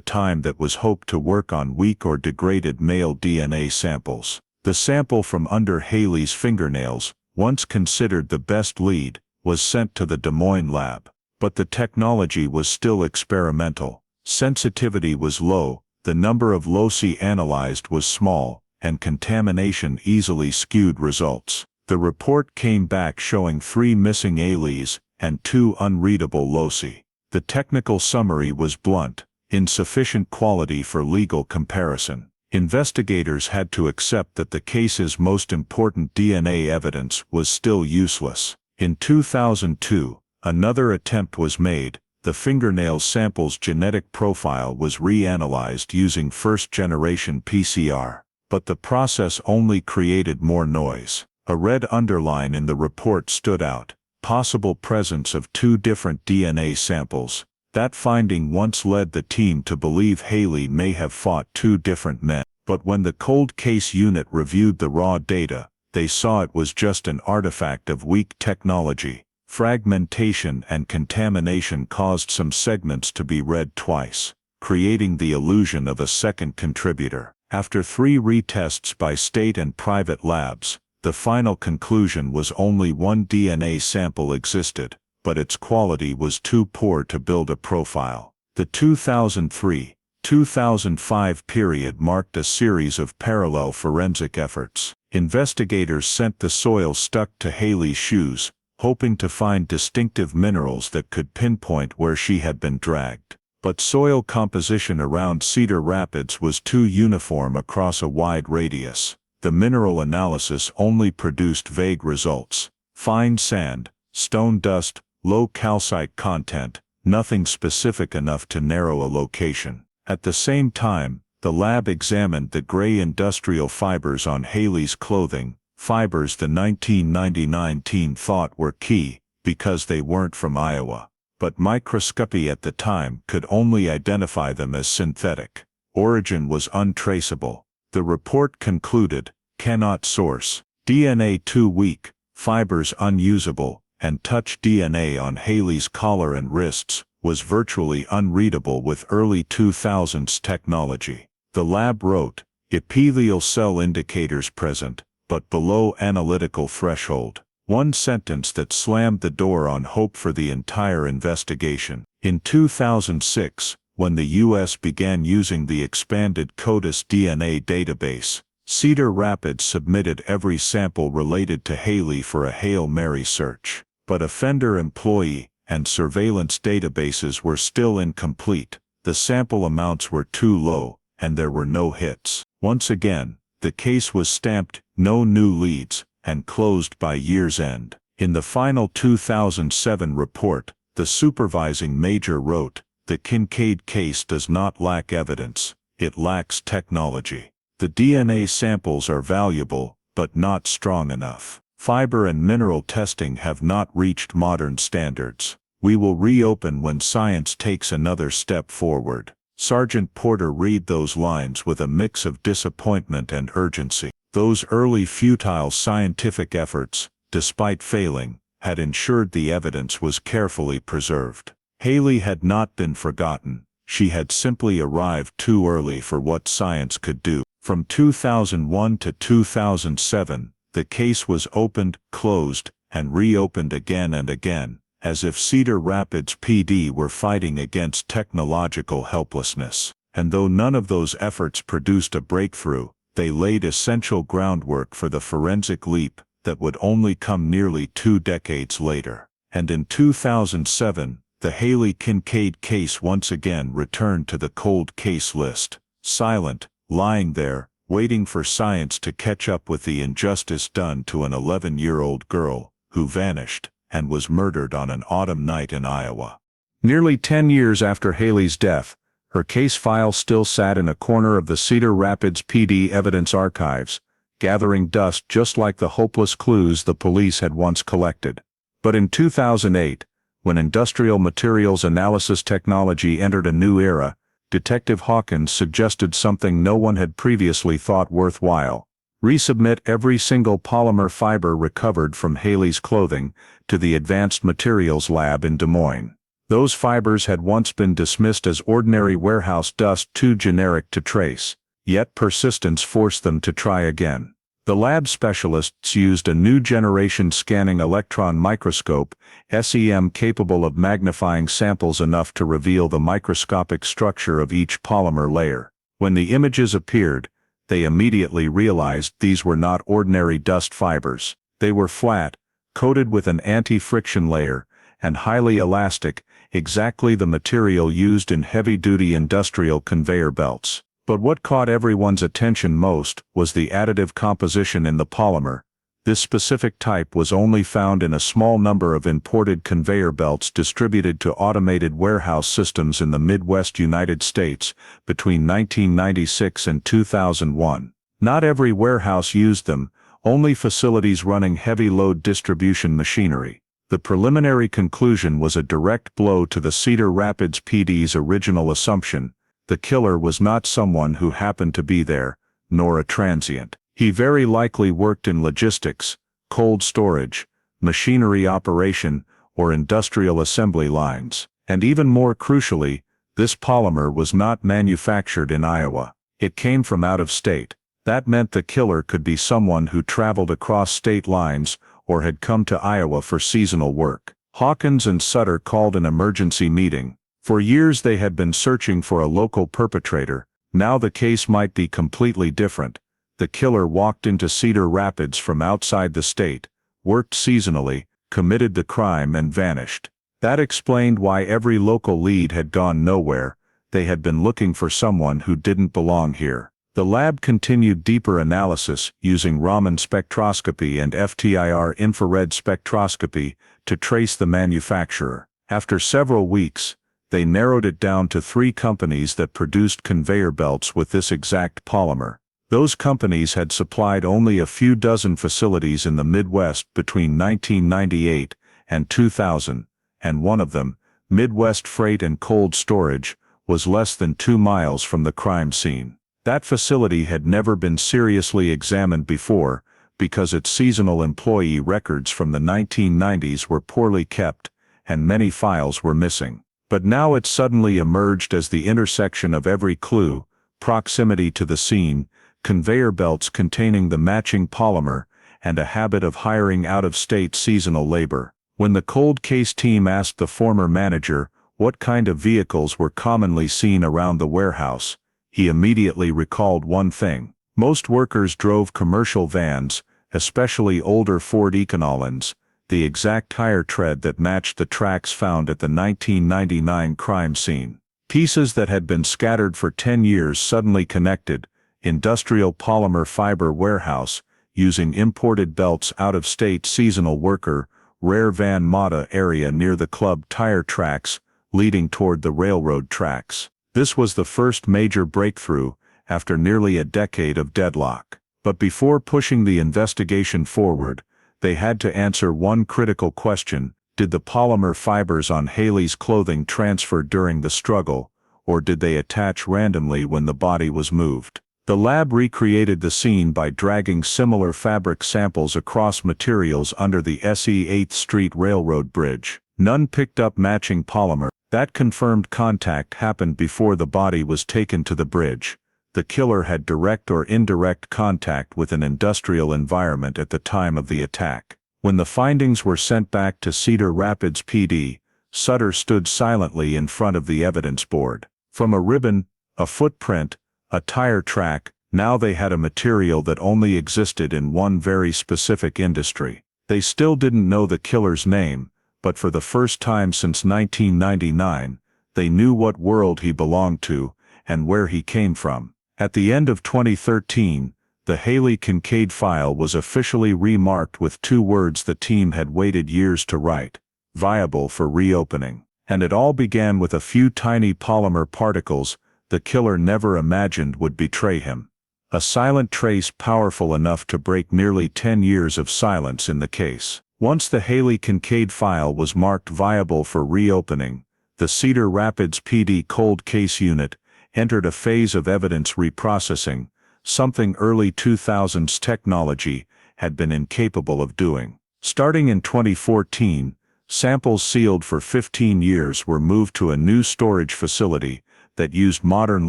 A: time that was hoped to work on weak or degraded male DNA samples. The sample from under Hailey's fingernails, once considered the best lead, was sent to the Des Moines lab. But the technology was still experimental. Sensitivity was low, the number of loci analyzed was small, and contamination easily skewed results. The report came back showing 3 missing alleles and 2 unreadable loci. The technical summary was blunt, insufficient quality for legal comparison. Investigators had to accept that the case's most important DNA evidence was still useless. In 2002, another attempt was made. The fingernail sample's genetic profile was reanalyzed using first-generation PCR. But the process only created more noise. A red underline in the report stood out. Possible presence of 2 different DNA samples. That finding once led the team to believe Hailey may have fought 2 different men. But when the cold case unit reviewed the raw data, they saw it was just an artifact of weak technology. Fragmentation and contamination caused some segments to be read twice, creating the illusion of a second contributor. After 3 retests by state and private labs, the final conclusion was only 1 DNA sample existed, but its quality was too poor to build a profile. The 2003-2005 period marked a series of parallel forensic efforts. Investigators sent the soil stuck to Hailey's shoes, hoping to find distinctive minerals that could pinpoint where she had been dragged. But soil composition around Cedar Rapids was too uniform across a wide radius. The mineral analysis only produced vague results. Fine sand, stone dust, low calcite content, nothing specific enough to narrow a location. At the same time, the lab examined the gray industrial fibers on Hailey's clothing, fibers the 1999 teen thought were key, because they weren't from Iowa. But microscopy at the time could only identify them as synthetic. Origin was untraceable. The report concluded, cannot source. DNA too weak, fibers unusable, and touch DNA on Hailey's collar and wrists was virtually unreadable with early 2000s technology. The lab wrote, epithelial cell indicators present, but below analytical threshold. One sentence that slammed the door on hope for the entire investigation. In 2006, when the U.S. began using the expanded CODIS DNA database, Cedar Rapids submitted every sample related to Hailey for a Hail Mary search. But offender employee and surveillance databases were still incomplete. The sample amounts were too low, and there were no hits. Once again, the case was stamped, no new leads, and closed by year's end. In the final 2007 report, the supervising major wrote, the Kincaid case does not lack evidence, it lacks technology. The DNA samples are valuable, but not strong enough. Fiber and mineral testing have not reached modern standards. We will reopen when science takes another step forward. Sergeant Porter read those lines with a mix of disappointment and urgency. Those early futile scientific efforts, despite failing, had ensured the evidence was carefully preserved. Hailey had not been forgotten. She had simply arrived too early for what science could do. From 2001 to 2007, the case was opened, closed, and reopened again and again, as if Cedar Rapids PD were fighting against technological helplessness. And though none of those efforts produced a breakthrough, they laid essential groundwork for the forensic leap that would only come nearly 2 decades later. And in 2007, the Hailey Kincaid case once again returned to the cold case list, silent, lying there, waiting for science to catch up with the injustice done to an 11-year-old girl who vanished and was murdered on an autumn night in Iowa. Nearly 10 years after Hailey's death, her case file still sat in a corner of the Cedar Rapids PD evidence archives, gathering dust just like the hopeless clues the police had once collected. But in 2008, when industrial materials analysis technology entered a new era, Detective Hawkins suggested something no one had previously thought worthwhile. Resubmit every single polymer fiber recovered from Hailey's clothing to the Advanced Materials Lab in Des Moines. Those fibers had once been dismissed as ordinary warehouse dust too generic to trace, yet persistence forced them to try again. The lab specialists used a new generation scanning electron microscope, SEM, capable of magnifying samples enough to reveal the microscopic structure of each polymer layer. When the images appeared, they immediately realized these were not ordinary dust fibers. They were flat, coated with an anti-friction layer, and highly elastic, exactly the material used in heavy-duty industrial conveyor belts. But what caught everyone's attention most was the additive composition in the polymer. This specific type was only found in a small number of imported conveyor belts distributed to automated warehouse systems in the Midwest United States between 1996 and 2001. Not every warehouse used them, only facilities running heavy-load distribution machinery. The preliminary conclusion was a direct blow to the Cedar Rapids PD's original assumption. The killer was not someone who happened to be there, nor a transient. He very likely worked in logistics, cold storage, machinery operation, or industrial assembly lines. And even more crucially, this polymer was not manufactured in Iowa. It came from out of state. That meant the killer could be someone who traveled across state lines or had come to Iowa for seasonal work. Hawkins and Sutter called an emergency meeting. For years they had been searching for a local perpetrator. Now the case might be completely different. The killer walked into Cedar Rapids from outside the state, worked seasonally, committed the crime and vanished. That explained why every local lead had gone nowhere. They had been looking for someone who didn't belong here. The lab continued deeper analysis using Raman spectroscopy and FTIR infrared spectroscopy to trace the manufacturer. After several weeks, they narrowed it down to 3 companies that produced conveyor belts with this exact polymer. Those companies had supplied only a few dozen facilities in the Midwest between 1998 and 2000, and one of them, Midwest Freight and Cold Storage, was less than 2 miles from the crime scene. That facility had never been seriously examined before because its seasonal employee records from the 1990s were poorly kept and many files were missing. But now it suddenly emerged as the intersection of every clue: proximity to the scene, conveyor belts containing the matching polymer, and a habit of hiring out-of-state seasonal labor. When the cold case team asked the former manager what kind of vehicles were commonly seen around the warehouse, he immediately recalled one thing. Most workers drove commercial vans, especially older Ford Econolens, the exact tire tread that matched the tracks found at the 1999 crime scene. Pieces that had been scattered for 10 years suddenly connected. Industrial polymer fiber warehouse, using imported belts out-of-state seasonal worker, rare van Mata area near the club tire tracks, leading toward the railroad tracks. This was the first major breakthrough after nearly a decade of deadlock. But before pushing the investigation forward, they had to answer one critical question: did the polymer fibers on Hailey's clothing transfer during the struggle, or did they attach randomly when the body was moved? The lab recreated the scene by dragging similar fabric samples across materials under the SE 8th Street Railroad Bridge. None picked up matching polymer. That confirmed contact happened before the body was taken to the bridge. The killer had direct or indirect contact with an industrial environment at the time of the attack. When the findings were sent back to Cedar Rapids PD, Sutter stood silently in front of the evidence board. From a ribbon, a footprint, a tire track, now they had a material that only existed in one very specific industry. They still didn't know the killer's name, but for the first time since 1999, they knew what world he belonged to and where he came from. At the end of 2013, the Hailey Kincaid file was officially remarked with 2 words the team had waited years to write: viable for reopening. And it all began with a few tiny polymer particles the killer never imagined would betray him. A silent trace powerful enough to break nearly 10 years of silence in the case. Once the Hailey Kincaid file was marked viable for reopening, the Cedar Rapids PD Cold Case Unit entered a phase of evidence reprocessing, something early 2000s technology had been incapable of doing. Starting in 2014, samples sealed for 15 years were moved to a new storage facility that used modern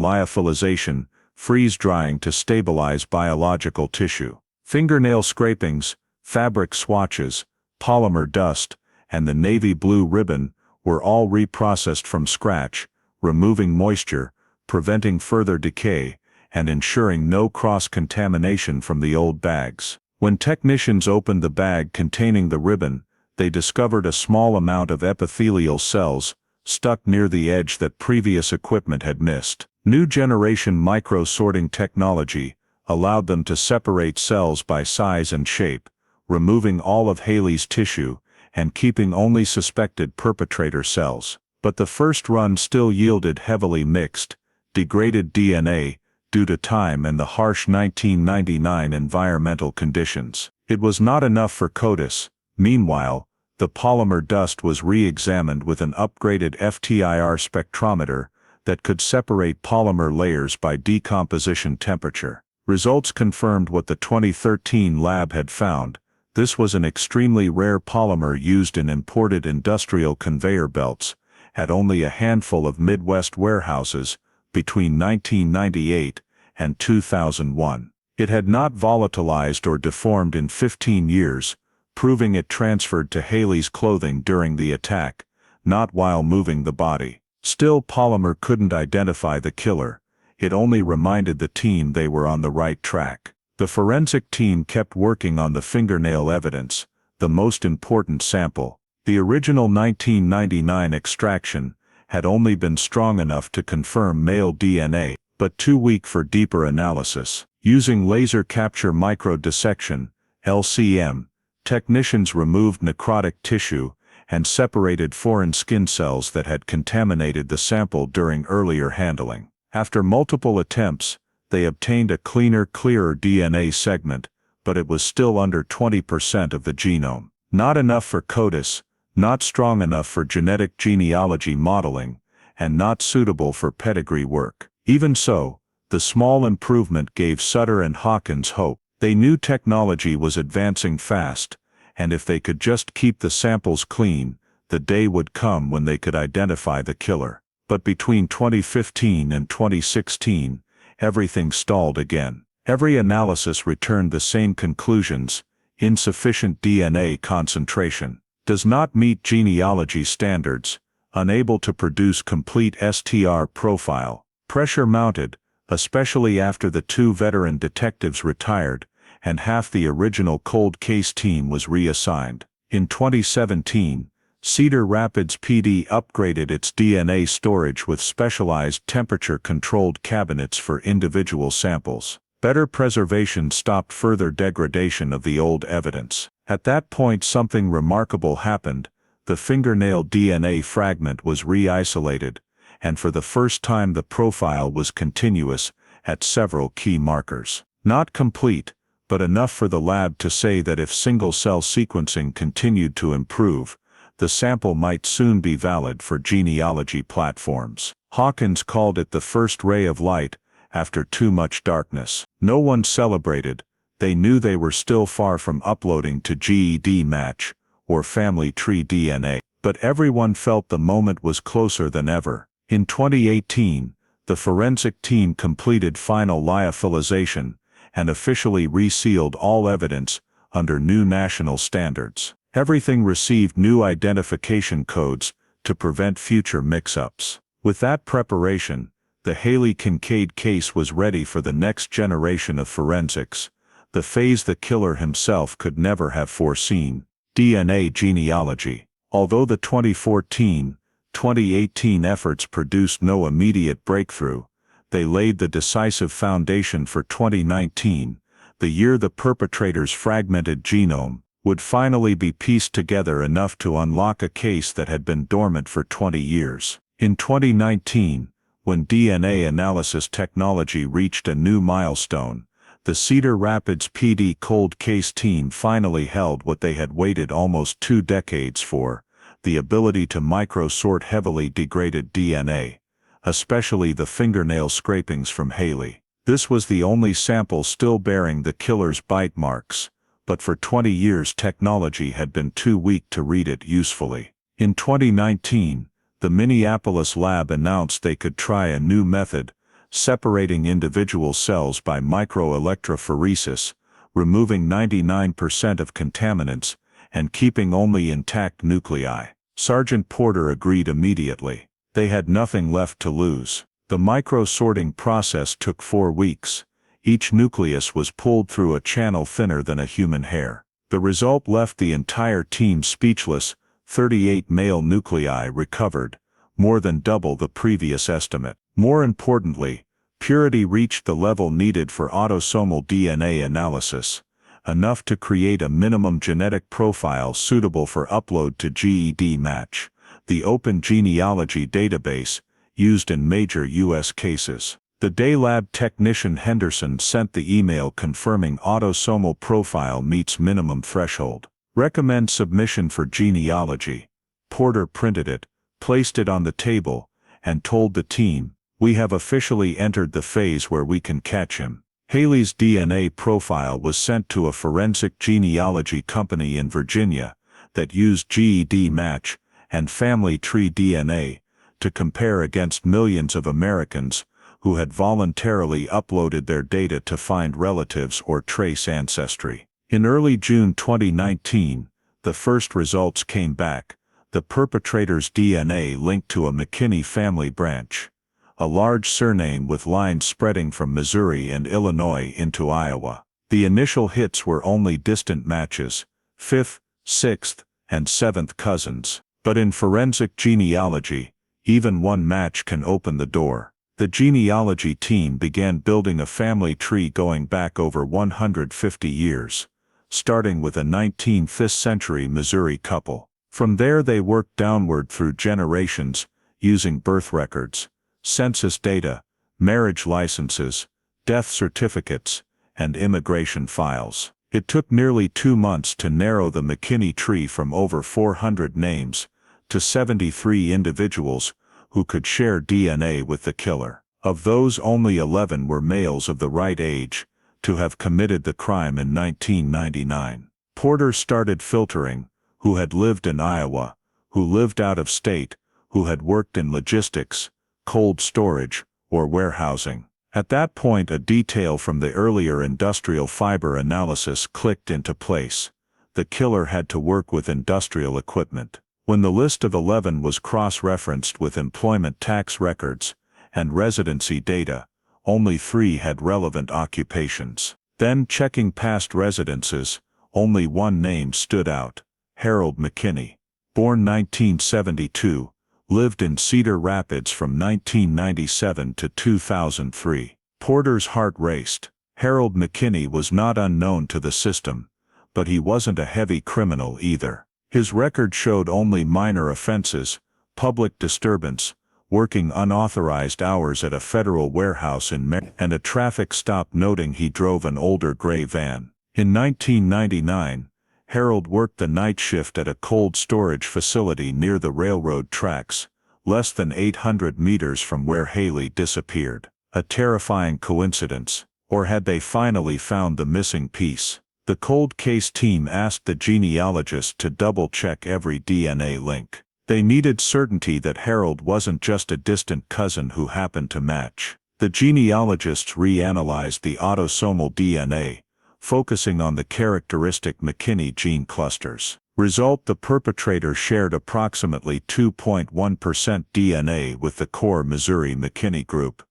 A: lyophilization, freeze-drying to stabilize biological tissue. Fingernail scrapings, fabric swatches, polymer dust, and the navy blue ribbon were all reprocessed from scratch, removing moisture, preventing further decay, and ensuring no cross-contamination from the old bags. When technicians opened the bag containing the ribbon, they discovered a small amount of epithelial cells stuck near the edge that previous equipment had missed. New generation micro-sorting technology allowed them to separate cells by size and shape, removing all of Hailey's tissue and keeping only suspected perpetrator cells. But the first run still yielded heavily mixed, degraded DNA due to time and the harsh 1999 environmental conditions. It was not enough for CODIS. Meanwhile, the polymer dust was re-examined with an upgraded FTIR spectrometer that could separate polymer layers by decomposition temperature. Results confirmed what the 2013 lab had found. This was an extremely rare polymer used in imported industrial conveyor belts at only a handful of Midwest warehouses between 1998 and 2001. It had not volatilized or deformed in 15 years, proving it transferred to Hailey's clothing during the attack, not while moving the body. Still, polymer couldn't identify the killer. It only reminded the team they were on the right track. The forensic team kept working on the fingernail evidence, the most important sample. The original 1999 extraction had only been strong enough to confirm male DNA, but too weak for deeper analysis. Using laser capture microdissection, LCM, technicians removed necrotic tissue and separated foreign skin cells that had contaminated the sample during earlier handling. After multiple attempts, they obtained a clearer DNA segment, but it was still under 20% of the genome. Not enough for CODIS, not strong enough for genetic genealogy modeling, and not suitable for pedigree work. Even so, the small improvement gave Sutter and Hawkins hope. They knew technology was advancing fast, and if they could just keep the samples clean, the day would come when they could identify the killer. But between 2015 and 2016, everything stalled again. Every analysis returned the same conclusions: insufficient DNA concentration, does not meet genealogy standards, unable to produce complete STR profile, pressure mounted, especially after the 2 veteran detectives retired, and half the original cold case team was reassigned. In 2017, Cedar Rapids PD upgraded its DNA storage with specialized temperature-controlled cabinets for individual samples. Better preservation stopped further degradation of the old evidence. At that point something remarkable happened. The fingernail DNA fragment was re-isolated, and for the first time the profile was continuous at several key markers. Not complete, but enough for the lab to say that if single-cell sequencing continued to improve, the sample might soon be valid for genealogy platforms. Hawkins called it the first ray of light after too much darkness. No one celebrated. They knew they were still far from uploading to GED Match or Family Tree DNA, but everyone felt the moment was closer than ever. In 2018, the forensic team completed final lyophilization and officially resealed all evidence under new national standards. Everything received new identification codes to prevent future mix-ups. With that preparation, the Hailey Kincaid case was ready for the next generation of forensics, the phase the killer himself could never have foreseen: DNA genealogy. Although the 2014-2018 efforts produced no immediate breakthrough, they laid the decisive foundation for 2019, the year the perpetrator's fragmented genome would finally be pieced together enough to unlock a case that had been dormant for 20 years. In 2019, when DNA analysis technology reached a new milestone, the Cedar Rapids PD cold case team finally held what they had waited almost 2 decades for: the ability to micro-sort heavily degraded DNA, especially the fingernail scrapings from Hailey. This was the only sample still bearing the killer's bite marks, but for 20 years technology had been too weak to read it usefully. In 2019, the Minneapolis lab announced they could try a new method, separating individual cells by microelectrophoresis, removing 99% of contaminants, and keeping only intact nuclei. Sergeant Porter agreed immediately. They had nothing left to lose. The micro-sorting process took 4 weeks. Each nucleus was pulled through a channel thinner than a human hair. The result left the entire team speechless: 38 male nuclei recovered, more than double the previous estimate. More importantly, purity reached the level needed for autosomal DNA analysis, enough to create a minimum genetic profile suitable for upload to GED Match, the open genealogy database used in major U.S. cases. The day lab technician Henderson sent the email confirming autosomal profile meets minimum threshold. Recommend submission for genealogy. Porter printed it, placed it on the table, and told the team, "We have officially entered the phase where we can catch him." Hailey's DNA profile was sent to a forensic genealogy company in Virginia that used GED Match and Family Tree DNA to compare against millions of Americans who had voluntarily uploaded their data to find relatives or trace ancestry. In early June 2019, the first results came back: the perpetrator's DNA linked to a McKinney family branch, a large surname with lines spreading from Missouri and Illinois into Iowa. The initial hits were only distant matches: 5th, 6th, and seventh cousins. But in forensic genealogy, even one match can open the door. The genealogy team began building a family tree going back over 150 years, starting with a 19th century Missouri couple. From there they worked downward through generations, using birth records, census data, marriage licenses, death certificates, and immigration files. It took nearly 2 months to narrow the McKinney tree from over 400 names to 73 individuals who could share DNA with the killer. Of those, only 11 were males of the right age to have committed the crime in 1999. Porter started filtering who had lived in Iowa, who lived out of state, who had worked in logistics, cold storage, or warehousing. At that point, a detail from the earlier industrial fiber analysis clicked into place. The killer had to work with industrial equipment. When the list of 11 was cross-referenced with employment tax records and residency data, only 3 had relevant occupations. Then, checking past residences, only one name stood out: Harold McKinney. Born 1972, lived in Cedar Rapids from 1997 to 2003. Porter's heart raced. Harold McKinney was not unknown to the system, but he wasn't a heavy criminal either. His record showed only minor offenses: public disturbance, working unauthorized hours at a federal warehouse in Maryland, and a traffic stop noting he drove an older gray van. In 1999, Harold worked the night shift at a cold storage facility near the railroad tracks, less than 800 meters from where Hailey disappeared. A terrifying coincidence, or had they finally found the missing piece? The cold case team asked the genealogist to double-check every DNA link. They needed certainty that Harold wasn't just a distant cousin who happened to match. The genealogists reanalyzed the autosomal DNA, focusing on the characteristic McKinney gene clusters. Result: the perpetrator shared approximately 2.1% DNA with the core Missouri McKinney group,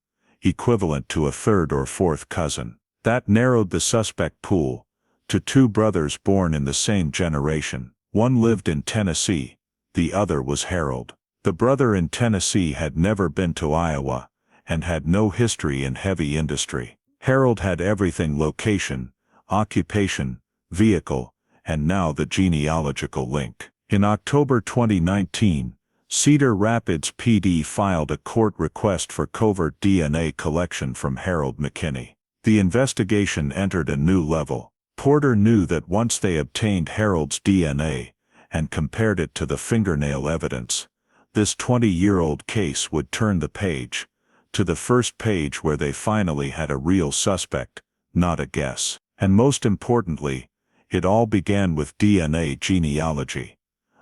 A: equivalent to a third or fourth cousin. That narrowed the suspect pool to 2 brothers born in the same generation. One lived in Tennessee, the other was Harold. The brother in Tennessee had never been to Iowa and had no history in heavy industry. Harold had everything: location, occupation, vehicle, and now the genealogical link. In October 2019, Cedar Rapids PD filed a court request for covert DNA collection from Harold McKinney. The investigation entered a new level. Porter knew that once they obtained Harold's DNA and compared it to the fingernail evidence, this 20-year-old case would turn the page, to the first page where they finally had a real suspect, not a guess. And most importantly, it all began with DNA genealogy,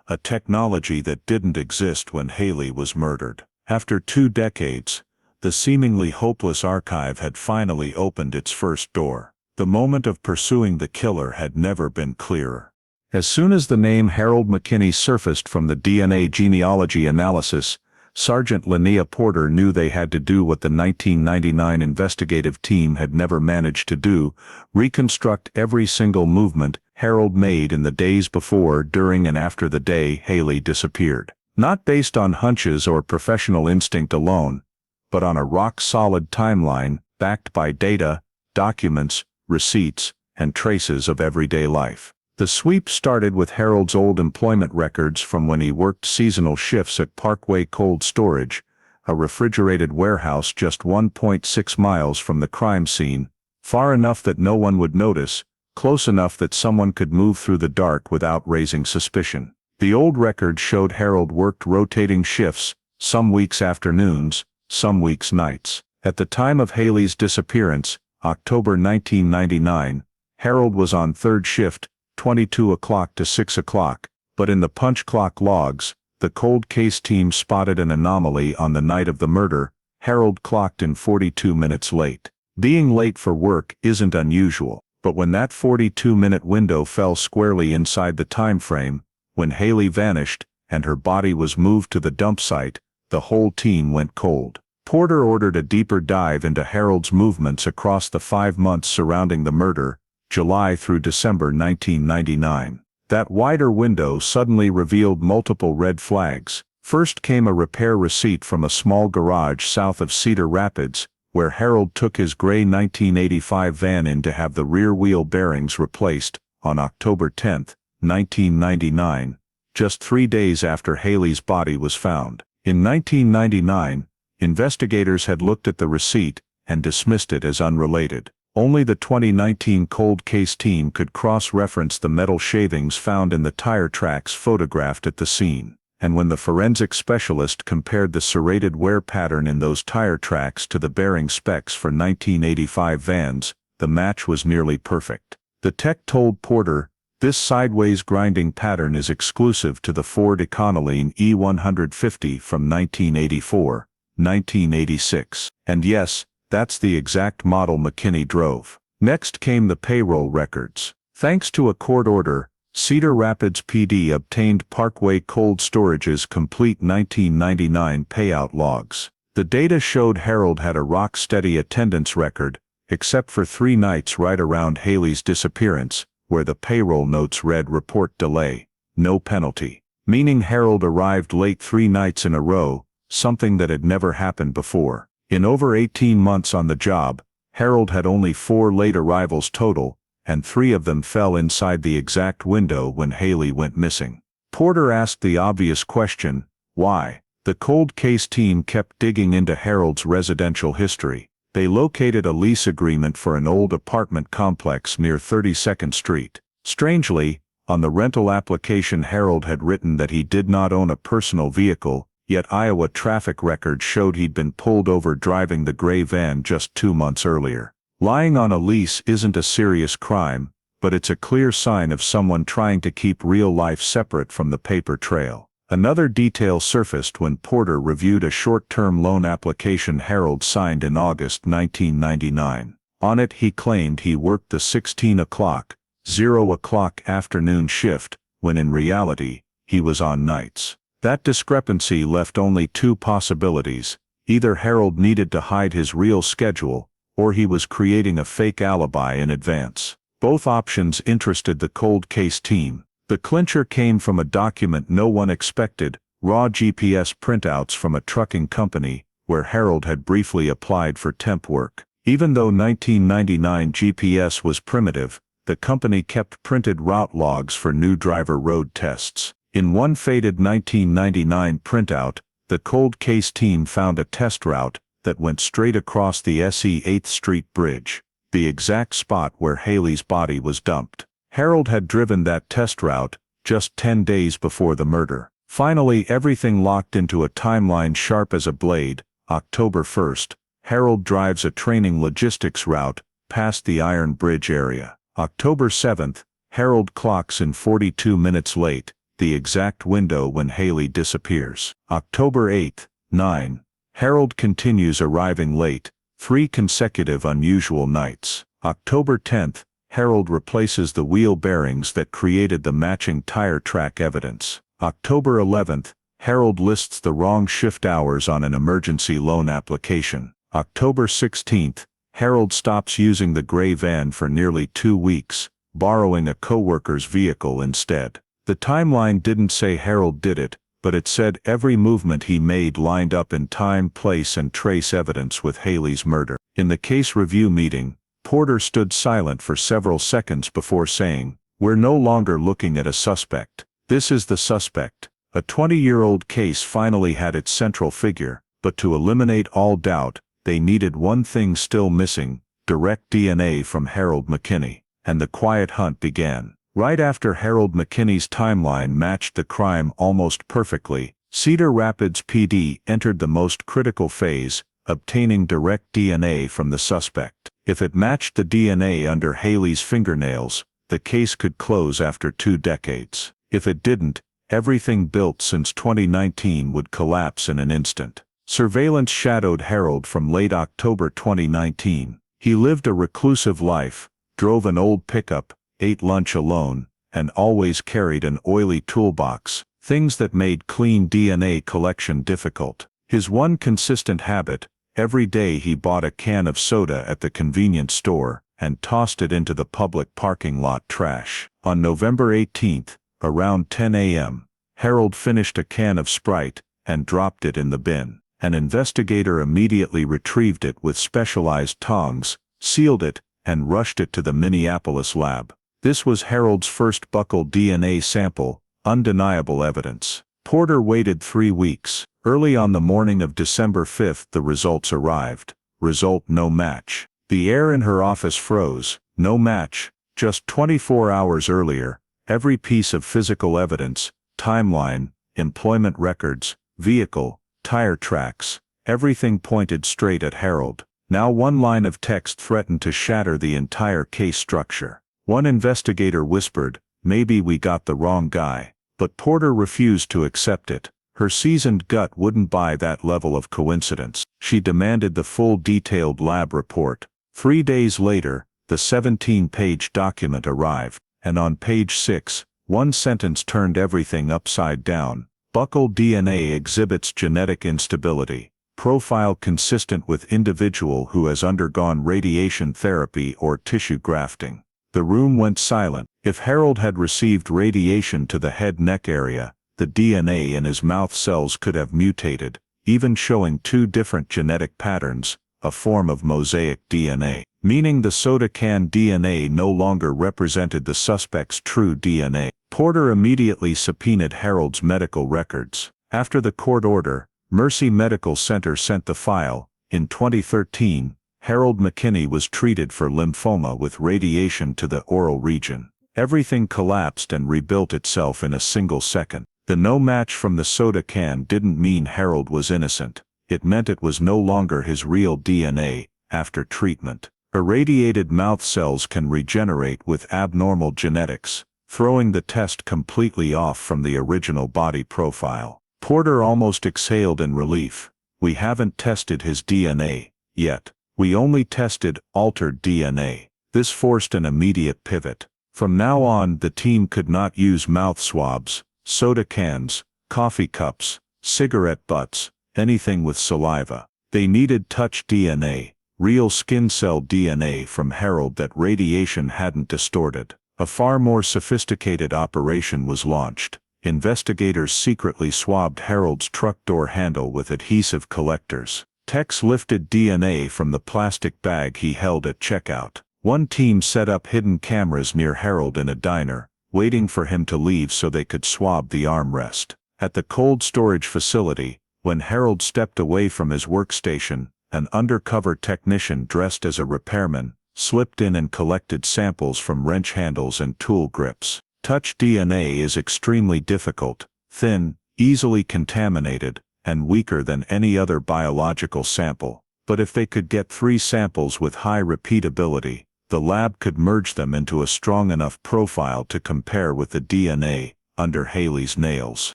A: a technology that didn't exist when Hailey was murdered. After 2 decades, the seemingly hopeless archive had finally opened its first door. The moment of pursuing the killer had never been clearer. As soon as the name Harold McKinney surfaced from the DNA genealogy analysis, Sergeant Linnea Porter knew they had to do what the 1999 investigative team had never managed to do: reconstruct every single movement Harold made in the days before, during, and after the day Hailey disappeared. Not based on hunches or professional instinct alone, but on a rock-solid timeline backed by data, documents, receipts, and traces of everyday life. The sweep started with Harold's old employment records from when he worked seasonal shifts at Parkway Cold Storage, a refrigerated warehouse just 1.6 miles from the crime scene, far enough that no one would notice, close enough that someone could move through the dark without raising suspicion. The old record showed Harold worked rotating shifts, some weeks afternoons, some weeks nights. At the time of Hailey's disappearance, October 1999, Harold was on third shift, 22 o'clock to 6 o'clock, but in the punch clock logs, the cold case team spotted an anomaly. On the night of the murder, Harold clocked in 42 minutes late. Being late for work isn't unusual, but when that 42-minute window fell squarely inside the time frame, when Hailey vanished and her body was moved to the dump site, the whole team went cold. Porter ordered a deeper dive into Harold's movements across the 5 months surrounding the murder, July through December 1999. That wider window suddenly revealed multiple red flags. First came a repair receipt from a small garage south of Cedar Rapids, where Harold took his gray 1985 van in to have the rear wheel bearings replaced on October 10, 1999, just 3 days after Hailey's body was found. In 1999, investigators had looked at the receipt and dismissed it as unrelated. Only the 2019 cold case team could cross-reference the metal shavings found in the tire tracks photographed at the scene. And when the forensic specialist compared the serrated wear pattern in those tire tracks to the bearing specs for 1985 vans, the match was nearly perfect. The tech told Porter, "This sideways grinding pattern is exclusive to the Ford Econoline E150 from 1984, 1986. And yes, that's the exact model McKinney drove." Next came the payroll records. Thanks to a court order, Cedar Rapids PD obtained Parkway Cold Storage's complete 1999 payout logs. The data showed Harold had a rock-steady attendance record, except for 3 nights right around Hailey's disappearance, where the payroll notes read "report delay, no penalty," meaning Harold arrived late 3 nights in a row, something that had never happened before. In over 18 months on the job, Harold had only 4 late arrivals total, and 3 of them fell inside the exact window when Hailey went missing. Porter asked the obvious question, why? The cold case team kept digging into Harold's residential history. They located a lease agreement for an old apartment complex near 32nd Street. Strangely, on the rental application Harold had written that he did not own a personal vehicle, yet Iowa traffic records showed he'd been pulled over driving the gray van just 2 months earlier. Lying on a lease isn't a serious crime, but it's a clear sign of someone trying to keep real life separate from the paper trail. Another detail surfaced when Porter reviewed a short-term loan application Harold signed in August 1999. On it he claimed he worked the 16 o'clock, 0 o'clock afternoon shift, when in reality, he was on nights. That discrepancy left only 2 possibilities: either Harold needed to hide his real schedule, or he was creating a fake alibi in advance. Both options interested the cold case team. The clincher came from a document no one expected, raw GPS printouts from a trucking company, where Harold had briefly applied for temp work. Even though 1999 GPS was primitive, the company kept printed route logs for new driver road tests. In one faded 1999 printout, the cold case team found a test route that went straight across the SE 8th Street Bridge, the exact spot where Hailey's body was dumped. Harold had driven that test route just 10 days before the murder. Finally, everything locked into a timeline sharp as a blade. October 1st, Harold drives a training logistics route past the Iron Bridge area. October 7th, Harold clocks in 42 minutes late, the exact window when Hailey disappears. October 8th, 9. Harold continues arriving late, 3 consecutive unusual nights. October 10th, Harold replaces the wheel bearings that created the matching tire track evidence. October 11th, Harold lists the wrong shift hours on an emergency loan application. October 16th, Harold stops using the gray van for nearly 2 weeks, borrowing a coworker's vehicle instead. The timeline didn't say Harold did it, but it said every movement he made lined up in time, place, and trace evidence with Hailey's murder. In the case review meeting, Porter stood silent for several seconds before saying, "We're no longer looking at a suspect. This is the suspect." A 20-year-old case finally had its central figure, but to eliminate all doubt, they needed one thing still missing: direct DNA from Harold McKinney. And the quiet hunt began. Right after Harold McKinney's timeline matched the crime almost perfectly, Cedar Rapids PD entered the most critical phase, obtaining direct DNA from the suspect. If it matched the DNA under Hailey's fingernails, the case could close after 2 decades. If it didn't, everything built since 2019 would collapse in an instant. Surveillance shadowed Harold from late October 2019. He lived a reclusive life, drove an old pickup, ate lunch alone, and always carried an oily toolbox, things that made clean DNA collection difficult. His one consistent habit: every day he bought a can of soda at the convenience store and tossed it into the public parking lot trash. On November 18th, Around 10 a.m., Harold finished a can of Sprite and dropped it in the bin. An investigator immediately retrieved it with specialized tongs, sealed it, and rushed it to the Minneapolis lab. This was Harold's first buccal DNA sample, undeniable evidence. Porter waited 3 weeks. Early on the morning of December 5th, the results arrived. Result: no match. The air in her office froze. No match. Just 24 hours earlier, every piece of physical evidence, timeline, employment records, vehicle, tire tracks, everything pointed straight at Harold. Now one line of text threatened to shatter the entire case structure. One investigator whispered, "Maybe we got the wrong guy." But Porter refused to accept it. Her seasoned gut wouldn't buy that level of coincidence. She demanded the full detailed lab report. 3 days later, the 17-page document arrived, and on page 6, one sentence turned everything upside down. Buccal DNA exhibits genetic instability. Profile consistent with individual who has undergone radiation therapy or tissue grafting. The room went silent. If Harold had received radiation to the head-neck area, the DNA in his mouth cells could have mutated, even showing 2 different genetic patterns, a form of mosaic DNA, meaning the soda can DNA no longer represented the suspect's true DNA. Porter immediately subpoenaed Harold's medical records. After the court order, Mercy Medical Center sent the file. In 2013, Harold McKinney was treated for lymphoma with radiation to the oral region. Everything collapsed and rebuilt itself in a single second. The no match from the soda can didn't mean Harold was innocent. It meant it was no longer his real DNA. After treatment, irradiated mouth cells can regenerate with abnormal genetics, throwing the test completely off from the original body profile. Porter almost exhaled in relief. We haven't tested his DNA yet. We only tested altered DNA. This forced an immediate pivot. From now on, the team could not use mouth swabs, soda cans, coffee cups, cigarette butts, anything with saliva. They needed touch DNA, real skin cell DNA from Harold that radiation hadn't distorted. A far more sophisticated operation was launched. Investigators secretly swabbed Harold's truck door handle with adhesive collectors. Techs lifted DNA from the plastic bag he held at checkout. One team set up hidden cameras near Harold in a diner, waiting for him to leave so they could swab the armrest. At the cold storage facility, when Harold stepped away from his workstation, an undercover technician dressed as a repairman slipped in and collected samples from wrench handles and tool grips. Touch DNA is extremely difficult, thin, easily contaminated, and weaker than any other biological sample. But if they could get 3 samples with high repeatability, the lab could merge them into a strong enough profile to compare with the DNA under Hailey's nails.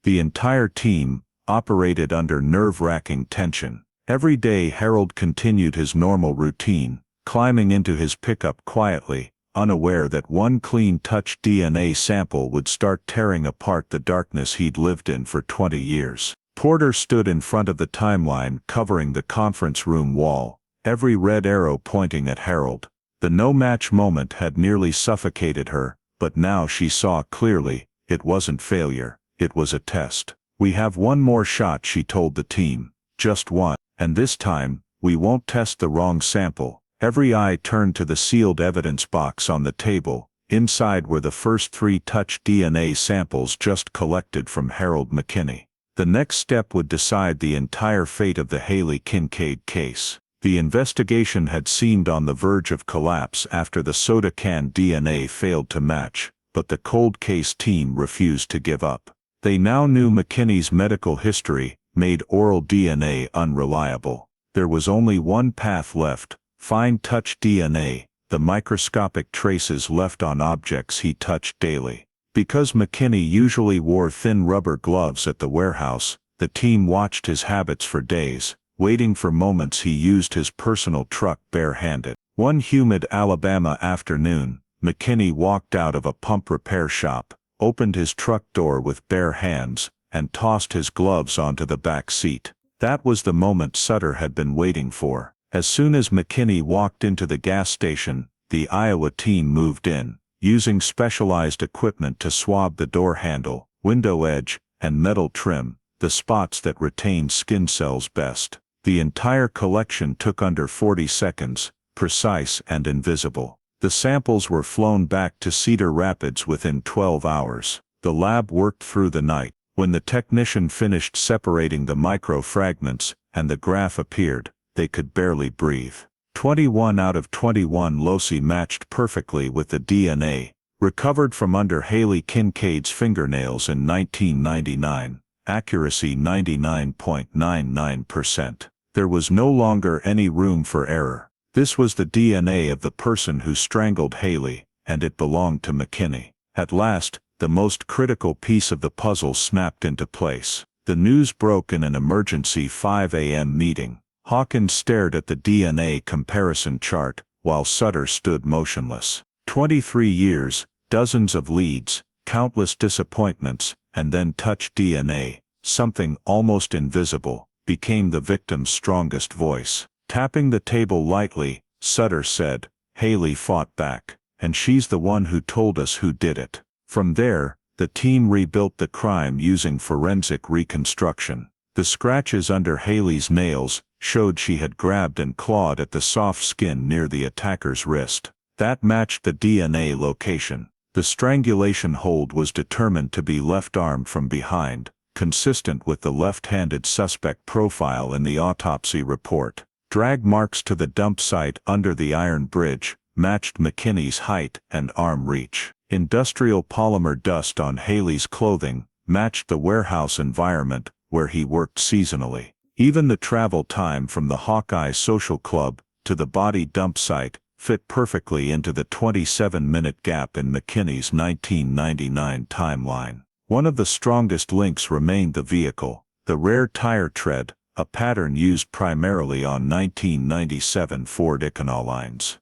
A: The entire team operated under nerve-wracking tension. Every day Harold continued his normal routine, climbing into his pickup quietly, unaware that one clean touch DNA sample would start tearing apart the darkness he'd lived in for 20 years. Porter stood in front of the timeline covering the conference room wall, every red arrow pointing at Harold. The no-match moment had nearly suffocated her, but now she saw clearly, it wasn't failure, it was a test. "We have one more shot," she told the team. "Just one. And this time, we won't test the wrong sample." Every eye turned to the sealed evidence box on the table. Inside were the first 3 touch DNA samples just collected from Harold McKinney. The next step would decide the entire fate of the Hailey Kincaid case. The investigation had seemed on the verge of collapse after the soda can DNA failed to match, but the cold case team refused to give up. They now knew McKinney's medical history made oral DNA unreliable. There was only one path left: fine touch DNA, the microscopic traces left on objects he touched daily. Because McKinney usually wore thin rubber gloves at the warehouse, the team watched his habits for days, waiting for moments he used his personal truck barehanded. One humid Alabama afternoon, McKinney walked out of a pump repair shop, opened his truck door with bare hands, and tossed his gloves onto the back seat. That was the moment Sutter had been waiting for. As soon as McKinney walked into the gas station, the Iowa team moved in. using specialized equipment to swab the door handle, window edge, and metal trim, the spots that retain skin cells best. The entire collection took under 40 seconds, precise and invisible. The samples were flown back to Cedar Rapids within 12 hours. The lab worked through the night. When the technician finished separating the micro-fragments and the graph appeared, they could barely breathe. 21 out of 21 loci matched perfectly with the DNA, recovered from under Hailey Kincaid's fingernails in 1999. Accuracy 99.99%. There was no longer any room for error. This was the DNA of the person who strangled Hailey, and it belonged to McKinney. At last, the most critical piece of the puzzle snapped into place. The news broke in an emergency 5 a.m. meeting. Hawkins stared at the DNA comparison chart, while Sutter stood motionless. 23 years, dozens of leads, countless disappointments, and then touch DNA, something almost invisible, became the victim's strongest voice. Tapping the table lightly, Sutter said, "Hailey fought back, and she's the one who told us who did it." From there, the team rebuilt the crime using forensic reconstruction. The scratches under Hailey's nails showed she had grabbed and clawed at the soft skin near the attacker's wrist. That matched the DNA location. The strangulation hold was determined to be left arm from behind, consistent with the left-handed suspect profile in the autopsy report. Drag marks to the dump site under the iron bridge matched McKinney's height and arm reach. Industrial polymer dust on Hailey's clothing matched the warehouse environment where he worked seasonally. Even the travel time from the Hawkeye Social Club to the body dump site fit perfectly into the 27-minute gap in McKinney's 1999 timeline. One of the strongest links remained the vehicle, the rare tire tread, a pattern used primarily on 1997 Ford Econolines.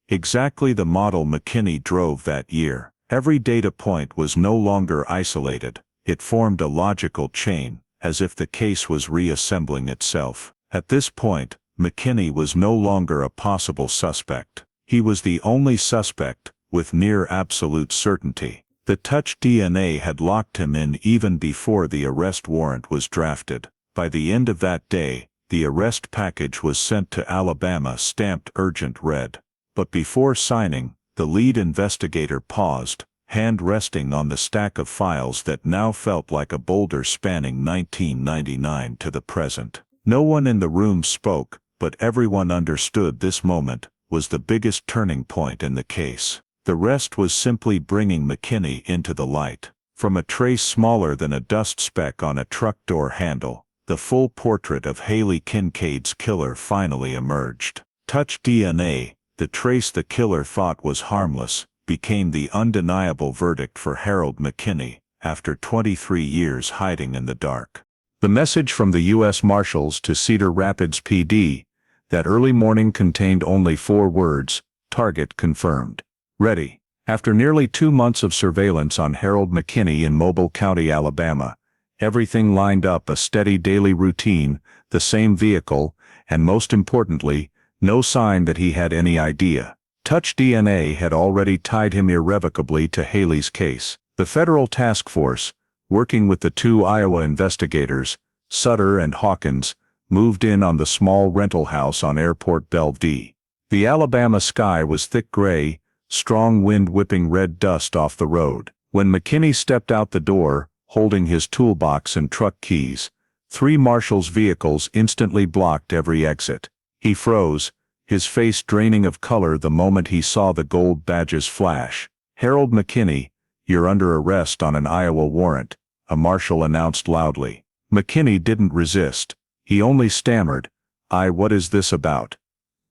A: Exactly the model McKinney drove that year. Every data point was no longer isolated. It formed a logical chain, as if the case was reassembling itself. At this point, McKinney was no longer a possible suspect. He was the only suspect, with near absolute certainty. The touch DNA had locked him in even before the arrest warrant was drafted. By the end of that day, the arrest package was sent to Alabama stamped urgent red. But before signing, the lead investigator paused, hand resting on the stack of files that now felt like a boulder spanning 1999 to the present. No one in the room spoke, but everyone understood this moment was the biggest turning point in the case. The rest was simply bringing McKinney into the light. From a trace smaller than a dust speck on a truck door handle, the full portrait of Hailey Kincaid's killer finally emerged. Touch DNA, the trace the killer thought was harmless, became the undeniable verdict for Harold McKinney, after 23 years hiding in the dark. The message from the U.S. Marshals to Cedar Rapids PD that early morning contained only 4 words: target confirmed. Ready. After nearly 2 months of surveillance on Harold McKinney in Mobile County, Alabama, everything lined up: a steady daily routine, the same vehicle, and most importantly, no sign that he had any idea. Touch DNA had already tied him irrevocably to Hailey's case. The federal task force, working with the 2 Iowa investigators, Sutter and Hawkins, moved in on the small rental house on Airport Bellevue. The Alabama sky was thick gray, strong wind whipping red dust off the road. When McKinney stepped out the door, holding his toolbox and truck keys, 3 marshals' vehicles instantly blocked every exit. He froze, his face draining of color the moment he saw the gold badges flash. "Harold McKinney, you're under arrest on an Iowa warrant," a marshal announced loudly. McKinney didn't resist. He only stammered, What is this about?"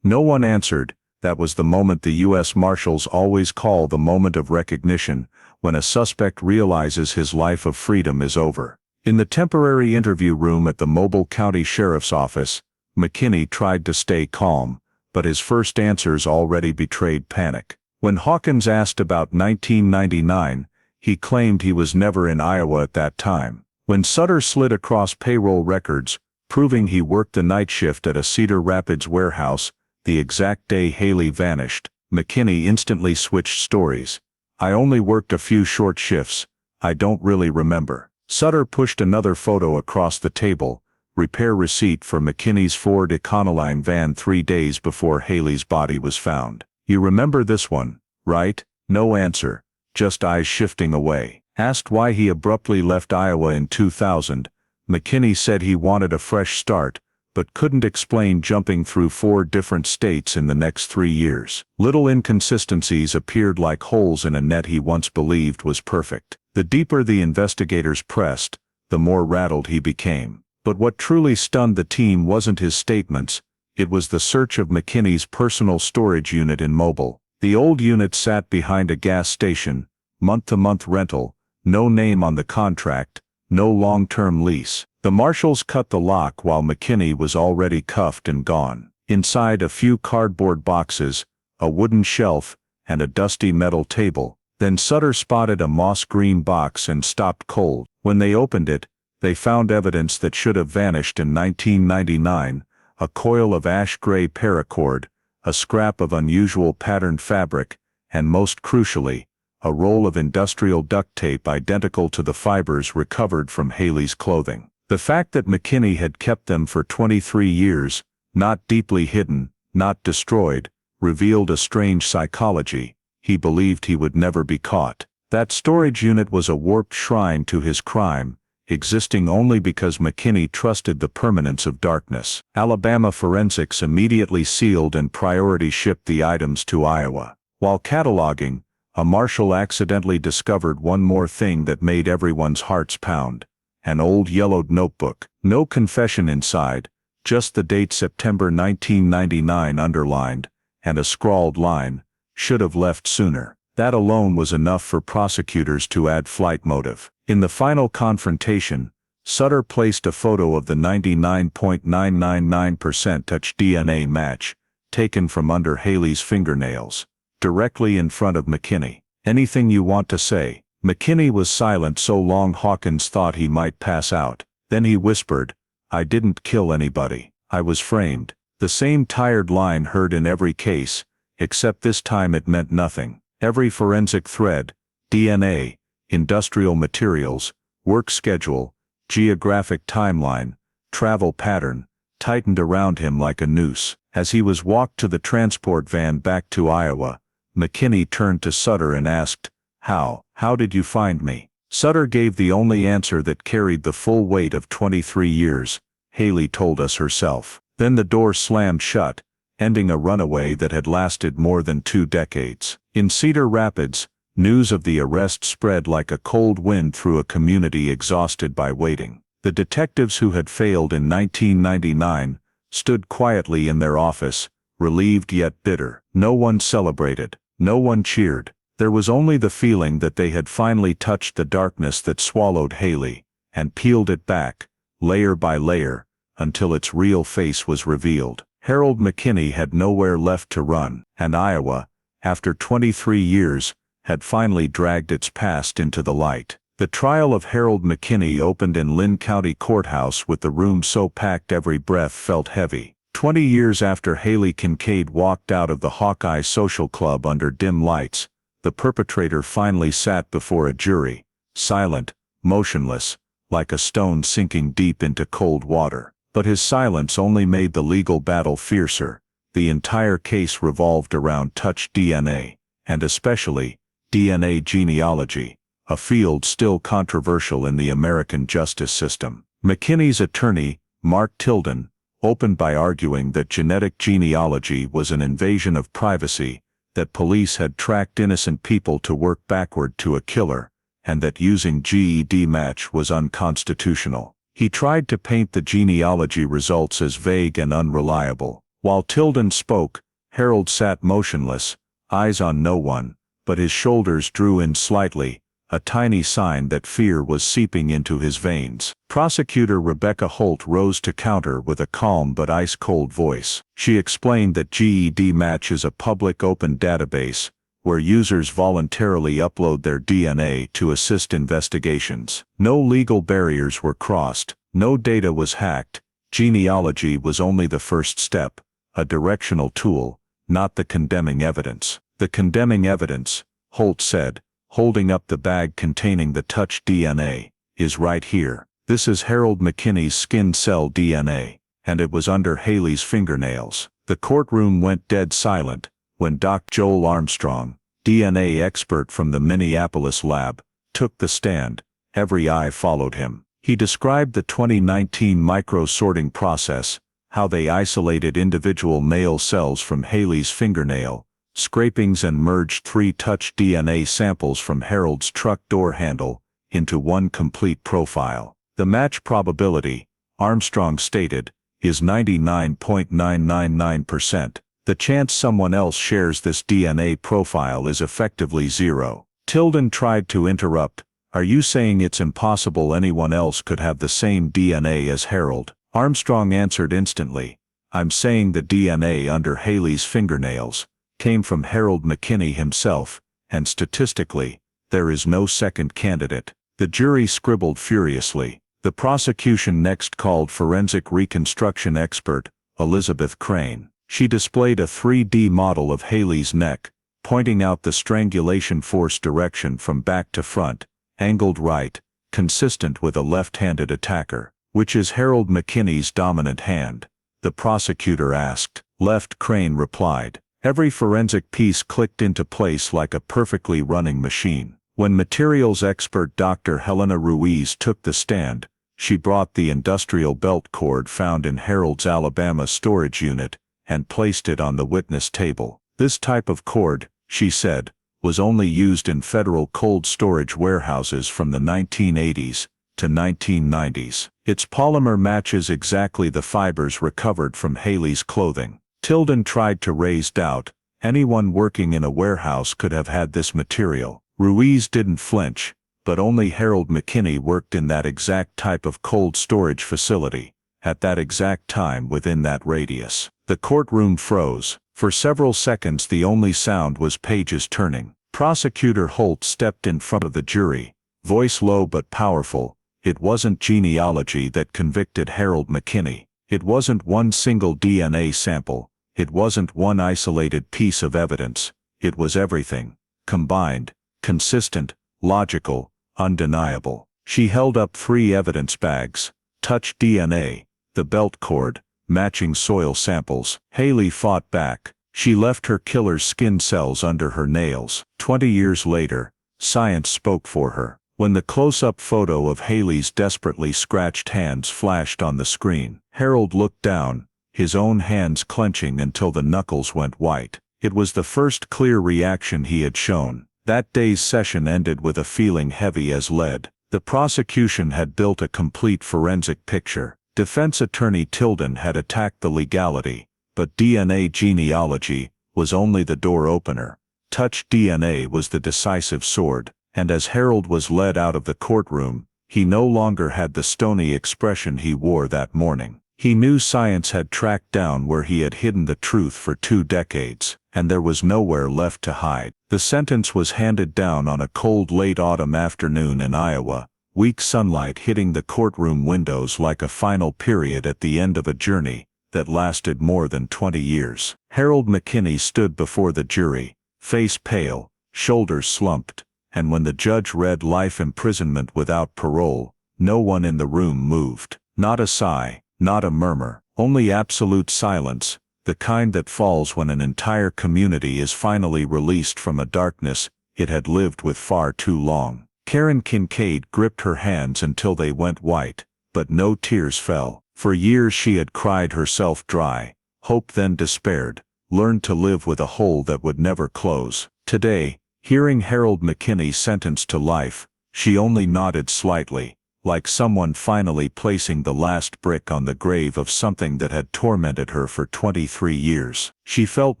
A: No one answered. That was the moment the U.S. Marshals always call the moment of recognition, when a suspect realizes his life of freedom is over. In the temporary interview room at the Mobile County Sheriff's Office, McKinney tried to stay calm, but his first answers already betrayed panic. When Hawkins asked about 1999, he claimed he was never in Iowa at that time. When Sutter slid across payroll records, proving he worked the night shift at a Cedar Rapids warehouse, the exact day Hailey vanished, McKinney instantly switched stories. I only worked a few short shifts. I don't really remember. Sutter pushed another photo across the table. Repair receipt for McKinney's Ford Econoline van 3 days before Hailey's body was found. You remember this one, right? No answer, just eyes shifting away. Asked why he abruptly left Iowa in 2000, McKinney said he wanted a fresh start, but couldn't explain jumping through 4 different states in the next 3 years. Little inconsistencies appeared like holes in a net he once believed was perfect. The deeper the investigators pressed, the more rattled he became. But what truly stunned the team wasn't his statements, it was the search of McKinney's personal storage unit in Mobile. The old unit sat behind a gas station, month-to-month rental, no name on the contract, no long-term lease. The marshals cut the lock while McKinney was already cuffed and gone. Inside, a few cardboard boxes, a wooden shelf, and a dusty metal table. Then Sutter spotted a moss-green box and stopped cold. When they opened it, they found evidence that should have vanished in 1999, a coil of ash-gray paracord, a scrap of unusual patterned fabric, and most crucially, a roll of industrial duct tape identical to the fibers recovered from Hailey's clothing. The fact that McKinney had kept them for 23 years, not deeply hidden, not destroyed, revealed a strange psychology. He believed he would never be caught. That storage unit was a warped shrine to his crime, existing only because McKinney trusted the permanence of darkness. Alabama forensics immediately sealed and priority shipped the items to Iowa. While cataloging, a marshal accidentally discovered one more thing that made everyone's hearts pound: an old yellowed notebook. No confession inside, just the date September 1999 underlined, and a scrawled line, "Should have left sooner." That alone was enough for prosecutors to add flight motive. In the final confrontation, Sutter placed a photo of the 99.999% touch DNA match, taken from under Hailey's fingernails, directly in front of McKinney. "Anything you want to say?" McKinney was silent so long Hawkins thought he might pass out. Then he whispered, "I didn't kill anybody. I was framed." The same tired line heard in every case, except this time it meant nothing. Every forensic thread, DNA, industrial materials, work schedule, geographic timeline, travel pattern, tightened around him like a noose. As he was walked to the transport van back to Iowa, McKinney turned to Sutter and asked, How did you find me?" Sutter gave the only answer that carried the full weight of 23 years. "Hailey told us herself." Then the door slammed shut, ending a runaway that had lasted more than 2 decades. In Cedar Rapids, news of the arrest spread like a cold wind through a community exhausted by waiting. The detectives who had failed in 1999 stood quietly in their office, relieved yet bitter. No one celebrated, no one cheered. There was only the feeling that they had finally touched the darkness that swallowed Hailey, and peeled it back, layer by layer, until its real face was revealed. Harold McKinney had nowhere left to run, and Iowa, after 23 years, had finally dragged its past into the light. The trial of Harold McKinney opened in Lynn County Courthouse with the room so packed every breath felt heavy. 20 years after Hailey Kincaid walked out of the Hawkeye Social Club under dim lights, the perpetrator finally sat before a jury, silent, motionless, like a stone sinking deep into cold water. But his silence only made the legal battle fiercer. The entire case revolved around touch DNA, and especially DNA genealogy, a field still controversial in the American justice system. McKinney's attorney, Mark Tilden, opened by arguing that genetic genealogy was an invasion of privacy, that police had tracked innocent people to work backward to a killer, and that using GED match was unconstitutional. He tried to paint the genealogy results as vague and unreliable. While Tilden spoke, Harold sat motionless, eyes on no one, but his shoulders drew in slightly, a tiny sign that fear was seeping into his veins. Prosecutor Rebecca Holt rose to counter with a calm but ice-cold voice. She explained that GED Match is a public open database, where users voluntarily upload their DNA to assist investigations. No legal barriers were crossed, no data was hacked. Genealogy was only the first step, a directional tool, not the condemning evidence. The condemning evidence, Holt said, holding up the bag containing the touch DNA, "is right here. This is Harold McKinney's skin cell DNA, and it was under Hailey's fingernails." The courtroom went dead silent when Dr. Joel Armstrong, DNA expert from the Minneapolis lab, took the stand. Every eye followed him. He described the 2019 micro-sorting process, how they isolated individual male cells from Hailey's fingernail scrapings and merged 3 touch DNA samples from Harold's truck door handle into one complete profile. The match probability, Armstrong stated, is 99.999%. The chance someone else shares this DNA profile is effectively zero. Tilden tried to interrupt. "Are you saying it's impossible anyone else could have the same DNA as Harold?" Armstrong answered instantly. "I'm saying the DNA under Hailey's fingernails came from Harold McKinney himself, and statistically, there is no second candidate." The jury scribbled furiously. The prosecution next called forensic reconstruction expert, Elizabeth Crane. She displayed a 3D model of Hailey's neck, pointing out the strangulation force direction from back to front, angled right, consistent with a left-handed attacker. "Which is Harold McKinney's dominant hand?" the prosecutor asked. "Left," Crane replied. Every forensic piece clicked into place like a perfectly running machine. When materials expert Dr. Helena Ruiz took the stand, she brought the industrial belt cord found in Harold's Alabama storage unit and placed it on the witness table. "This type of cord," she said, "was only used in federal cold storage warehouses from the 1980s to 1990s. Its polymer matches exactly the fibers recovered from Hailey's clothing." Tilden tried to raise doubt. Anyone working in a warehouse could have had this material. Ruiz didn't flinch, but only Harold McKinney worked in that exact type of cold storage facility, at that exact time within that radius. The courtroom froze. For several seconds the only sound was pages turning. Prosecutor Holt stepped in front of the jury, voice low but powerful. "It wasn't genealogy that convicted Harold McKinney. It wasn't one single DNA sample. It wasn't one isolated piece of evidence. It was everything, combined, consistent, logical, undeniable." She held up 3 evidence bags, touch DNA, the belt cord, matching soil samples. Hailey fought back. She left her killer's skin cells under her nails. 20 years later, science spoke for her. When the close-up photo of Hailey's desperately scratched hands flashed on the screen, Harold looked down, his own hands clenching until the knuckles went white. It was the first clear reaction he had shown. That day's session ended with a feeling heavy as lead. The prosecution had built a complete forensic picture. Defense attorney Tilden had attacked the legality, but DNA genealogy was only the door opener. Touch DNA was the decisive sword, and as Harold was led out of the courtroom, he no longer had the stony expression he wore that morning. He knew science had tracked down where he had hidden the truth for 2 decades, and there was nowhere left to hide. The sentence was handed down on a cold late autumn afternoon in Iowa, weak sunlight hitting the courtroom windows like a final period at the end of a journey that lasted more than 20 years. Harold McKinney stood before the jury, face pale, shoulders slumped, and when the judge read life imprisonment without parole, no one in the room moved. Not a sigh, not a murmur, only absolute silence, the kind that falls when an entire community is finally released from a darkness it had lived with far too long. Hailey Kincaid gripped her hands until they went white, but no tears fell. For years she had cried herself dry, hoped then despaired, learned to live with a hole that would never close. Today, hearing Harold McKinney sentenced to life, she only nodded slightly, like someone finally placing the last brick on the grave of something that had tormented her for 23 years. She felt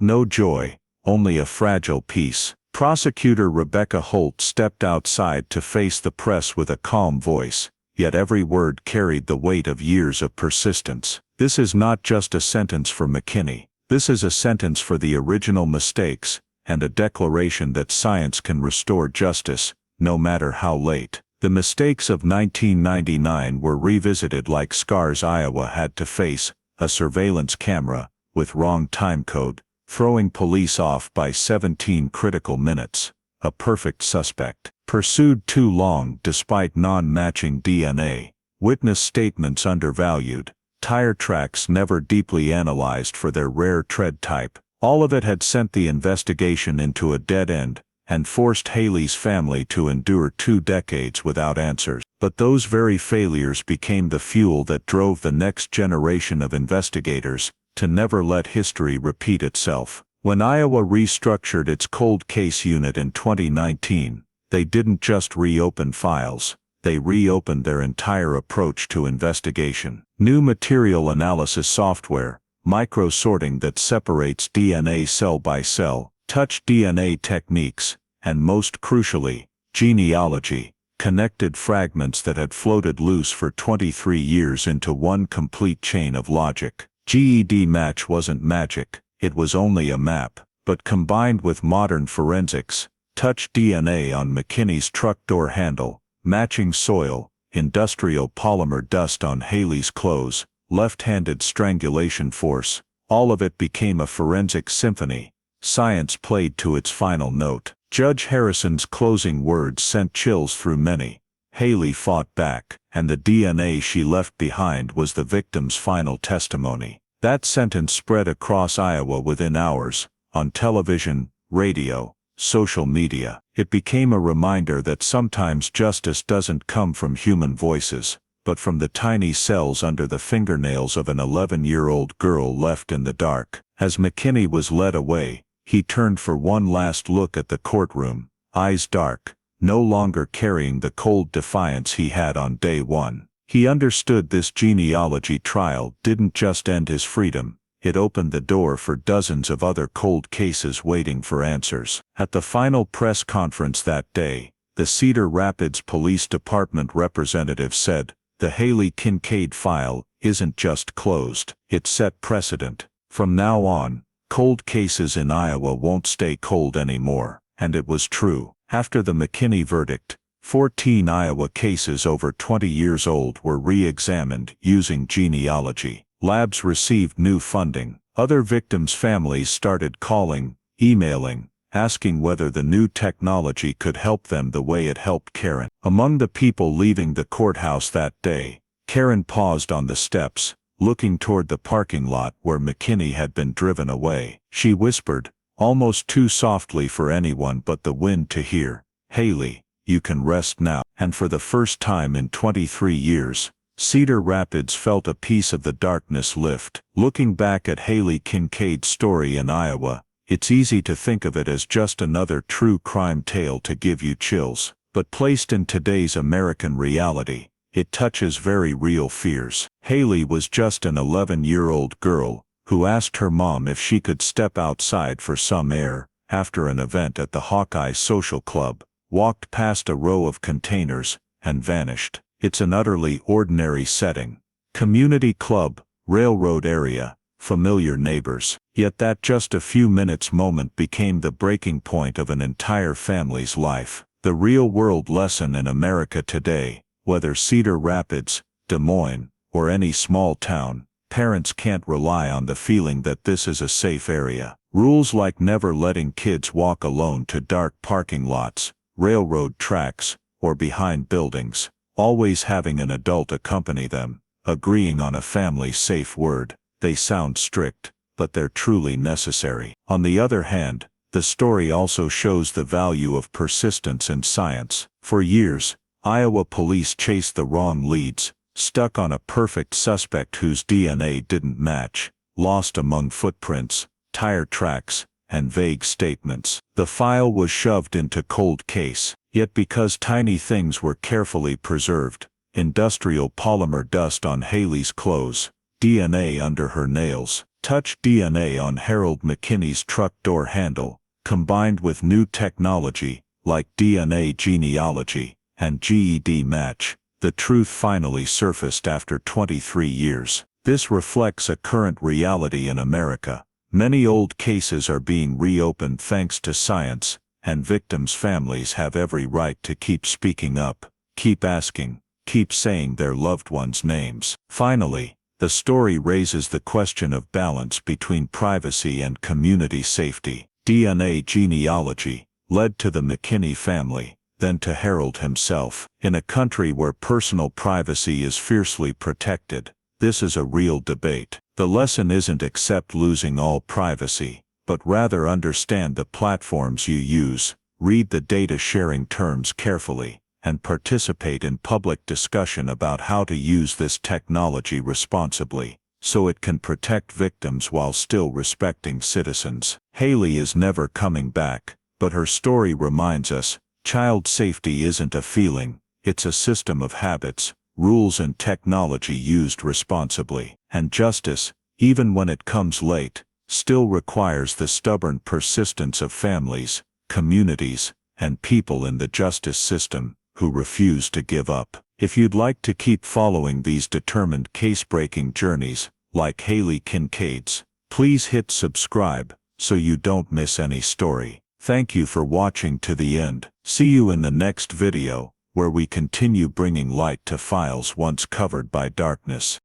A: no joy, only a fragile peace. Prosecutor Rebecca Holt stepped outside to face the press with a calm voice, yet every word carried the weight of years of persistence. "This is not just a sentence for McKinney. This is a sentence for the original mistakes, and a declaration that science can restore justice, no matter how late." The mistakes of 1999 were revisited like scars Iowa had to face: a surveillance camera with wrong timecode, throwing police off by 17 critical minutes; a perfect suspect. Pursued too long despite non-matching DNA. Witness statements undervalued. Tire tracks never deeply analyzed for their rare tread type. All of it had sent the investigation into a dead end, and forced Hailey's family to endure 2 decades without answers. But those very failures became the fuel that drove the next generation of investigators to never let history repeat itself. When Iowa restructured its cold case unit in 2019, they didn't just reopen files, they reopened their entire approach to investigation. New material analysis software, micro-sorting that separates DNA cell by cell, touch DNA techniques, and most crucially, genealogy, connected fragments that had floated loose for 23 years into one complete chain of logic. GED match wasn't magic, it was only a map, but combined with modern forensics, touch DNA on McKinney's truck door handle, matching soil, industrial polymer dust on Hailey's clothes, left-handed strangulation force, all of it became a forensic symphony. Science played to its final note. Judge Harrison's closing words sent chills through many. Hailey fought back, and the DNA she left behind was the victim's final testimony. That sentence spread across Iowa within hours, on television, radio, social media. It became a reminder that sometimes justice doesn't come from human voices, but from the tiny cells under the fingernails of an 11-year-old girl left in the dark. As McKinney was led away, he turned for one last look at the courtroom, eyes dark, no longer carrying the cold defiance he had on day one. He understood this genealogy trial didn't just end his freedom, it opened the door for dozens of other cold cases waiting for answers. At the final press conference that day, the Cedar Rapids Police Department representative said, "The Hailey Kincaid file isn't just closed, it set precedent. From now on, cold cases in Iowa won't stay cold anymore." And it was true. After the McKinney verdict, 14 Iowa cases over 20 years old were re-examined using genealogy. Labs received new funding. Other victims' families started calling, emailing, asking whether the new technology could help them the way it helped Karen. Among the people leaving the courthouse that day, Karen paused on the steps, looking toward the parking lot where McKinney had been driven away. She whispered, almost too softly for anyone but the wind to hear, "Hailey, you can rest now." And for the first time in 23 years, Cedar Rapids felt a piece of the darkness lift. Looking back at Hailey Kincaid's story in Iowa, it's easy to think of it as just another true crime tale to give you chills. But placed in today's American reality, it touches very real fears. Hailey was just an 11-year-old girl who asked her mom if she could step outside for some air after an event at the Hawkeye Social Club, walked past a row of containers, and vanished. It's an utterly ordinary setting. Community club, railroad area, familiar neighbors. Yet that just a few minutes moment became the breaking point of an entire family's life. The real-world lesson in America today, whether Cedar Rapids, Des Moines, or any small town, parents can't rely on the feeling that this is a safe area. Rules like never letting kids walk alone to dark parking lots, railroad tracks, or behind buildings. Always having an adult accompany them, agreeing on a family safe word. They sound strict, but they're truly necessary. On the other hand, the story also shows the value of persistence in science. For years, Iowa police chased the wrong leads, stuck on a perfect suspect whose DNA didn't match, lost among footprints, tire tracks, and vague statements. The file was shoved into cold case. Yet because tiny things were carefully preserved, industrial polymer dust on Hailey's clothes, DNA under her nails, touch DNA on Harold McKinney's truck door handle, combined with new technology, like DNA genealogy, and GED match, the truth finally surfaced after 23 years. This reflects a current reality in America. Many old cases are being reopened thanks to science, and victims' families have every right to keep speaking up, keep asking, keep saying their loved ones' names. Finally, the story raises the question of balance between privacy and community safety. DNA genealogy, led to the McKinney family, then to Harold himself. In a country where personal privacy is fiercely protected, this is a real debate. The lesson isn't accept losing all privacy, but rather understand the platforms you use, read the data sharing terms carefully, and participate in public discussion about how to use this technology responsibly, so it can protect victims while still respecting citizens. Hailey is never coming back, but her story reminds us, child safety isn't a feeling, it's a system of habits, rules and technology used responsibly. And justice, even when it comes late, still requires the stubborn persistence of families, communities, and people in the justice system who refuse to give up. If you'd like to keep following these determined case-breaking journeys, like Hailey Kincaid's, please hit subscribe so you don't miss any story. Thank you for watching to the end. See you in the next video, where we continue bringing light to files once covered by darkness.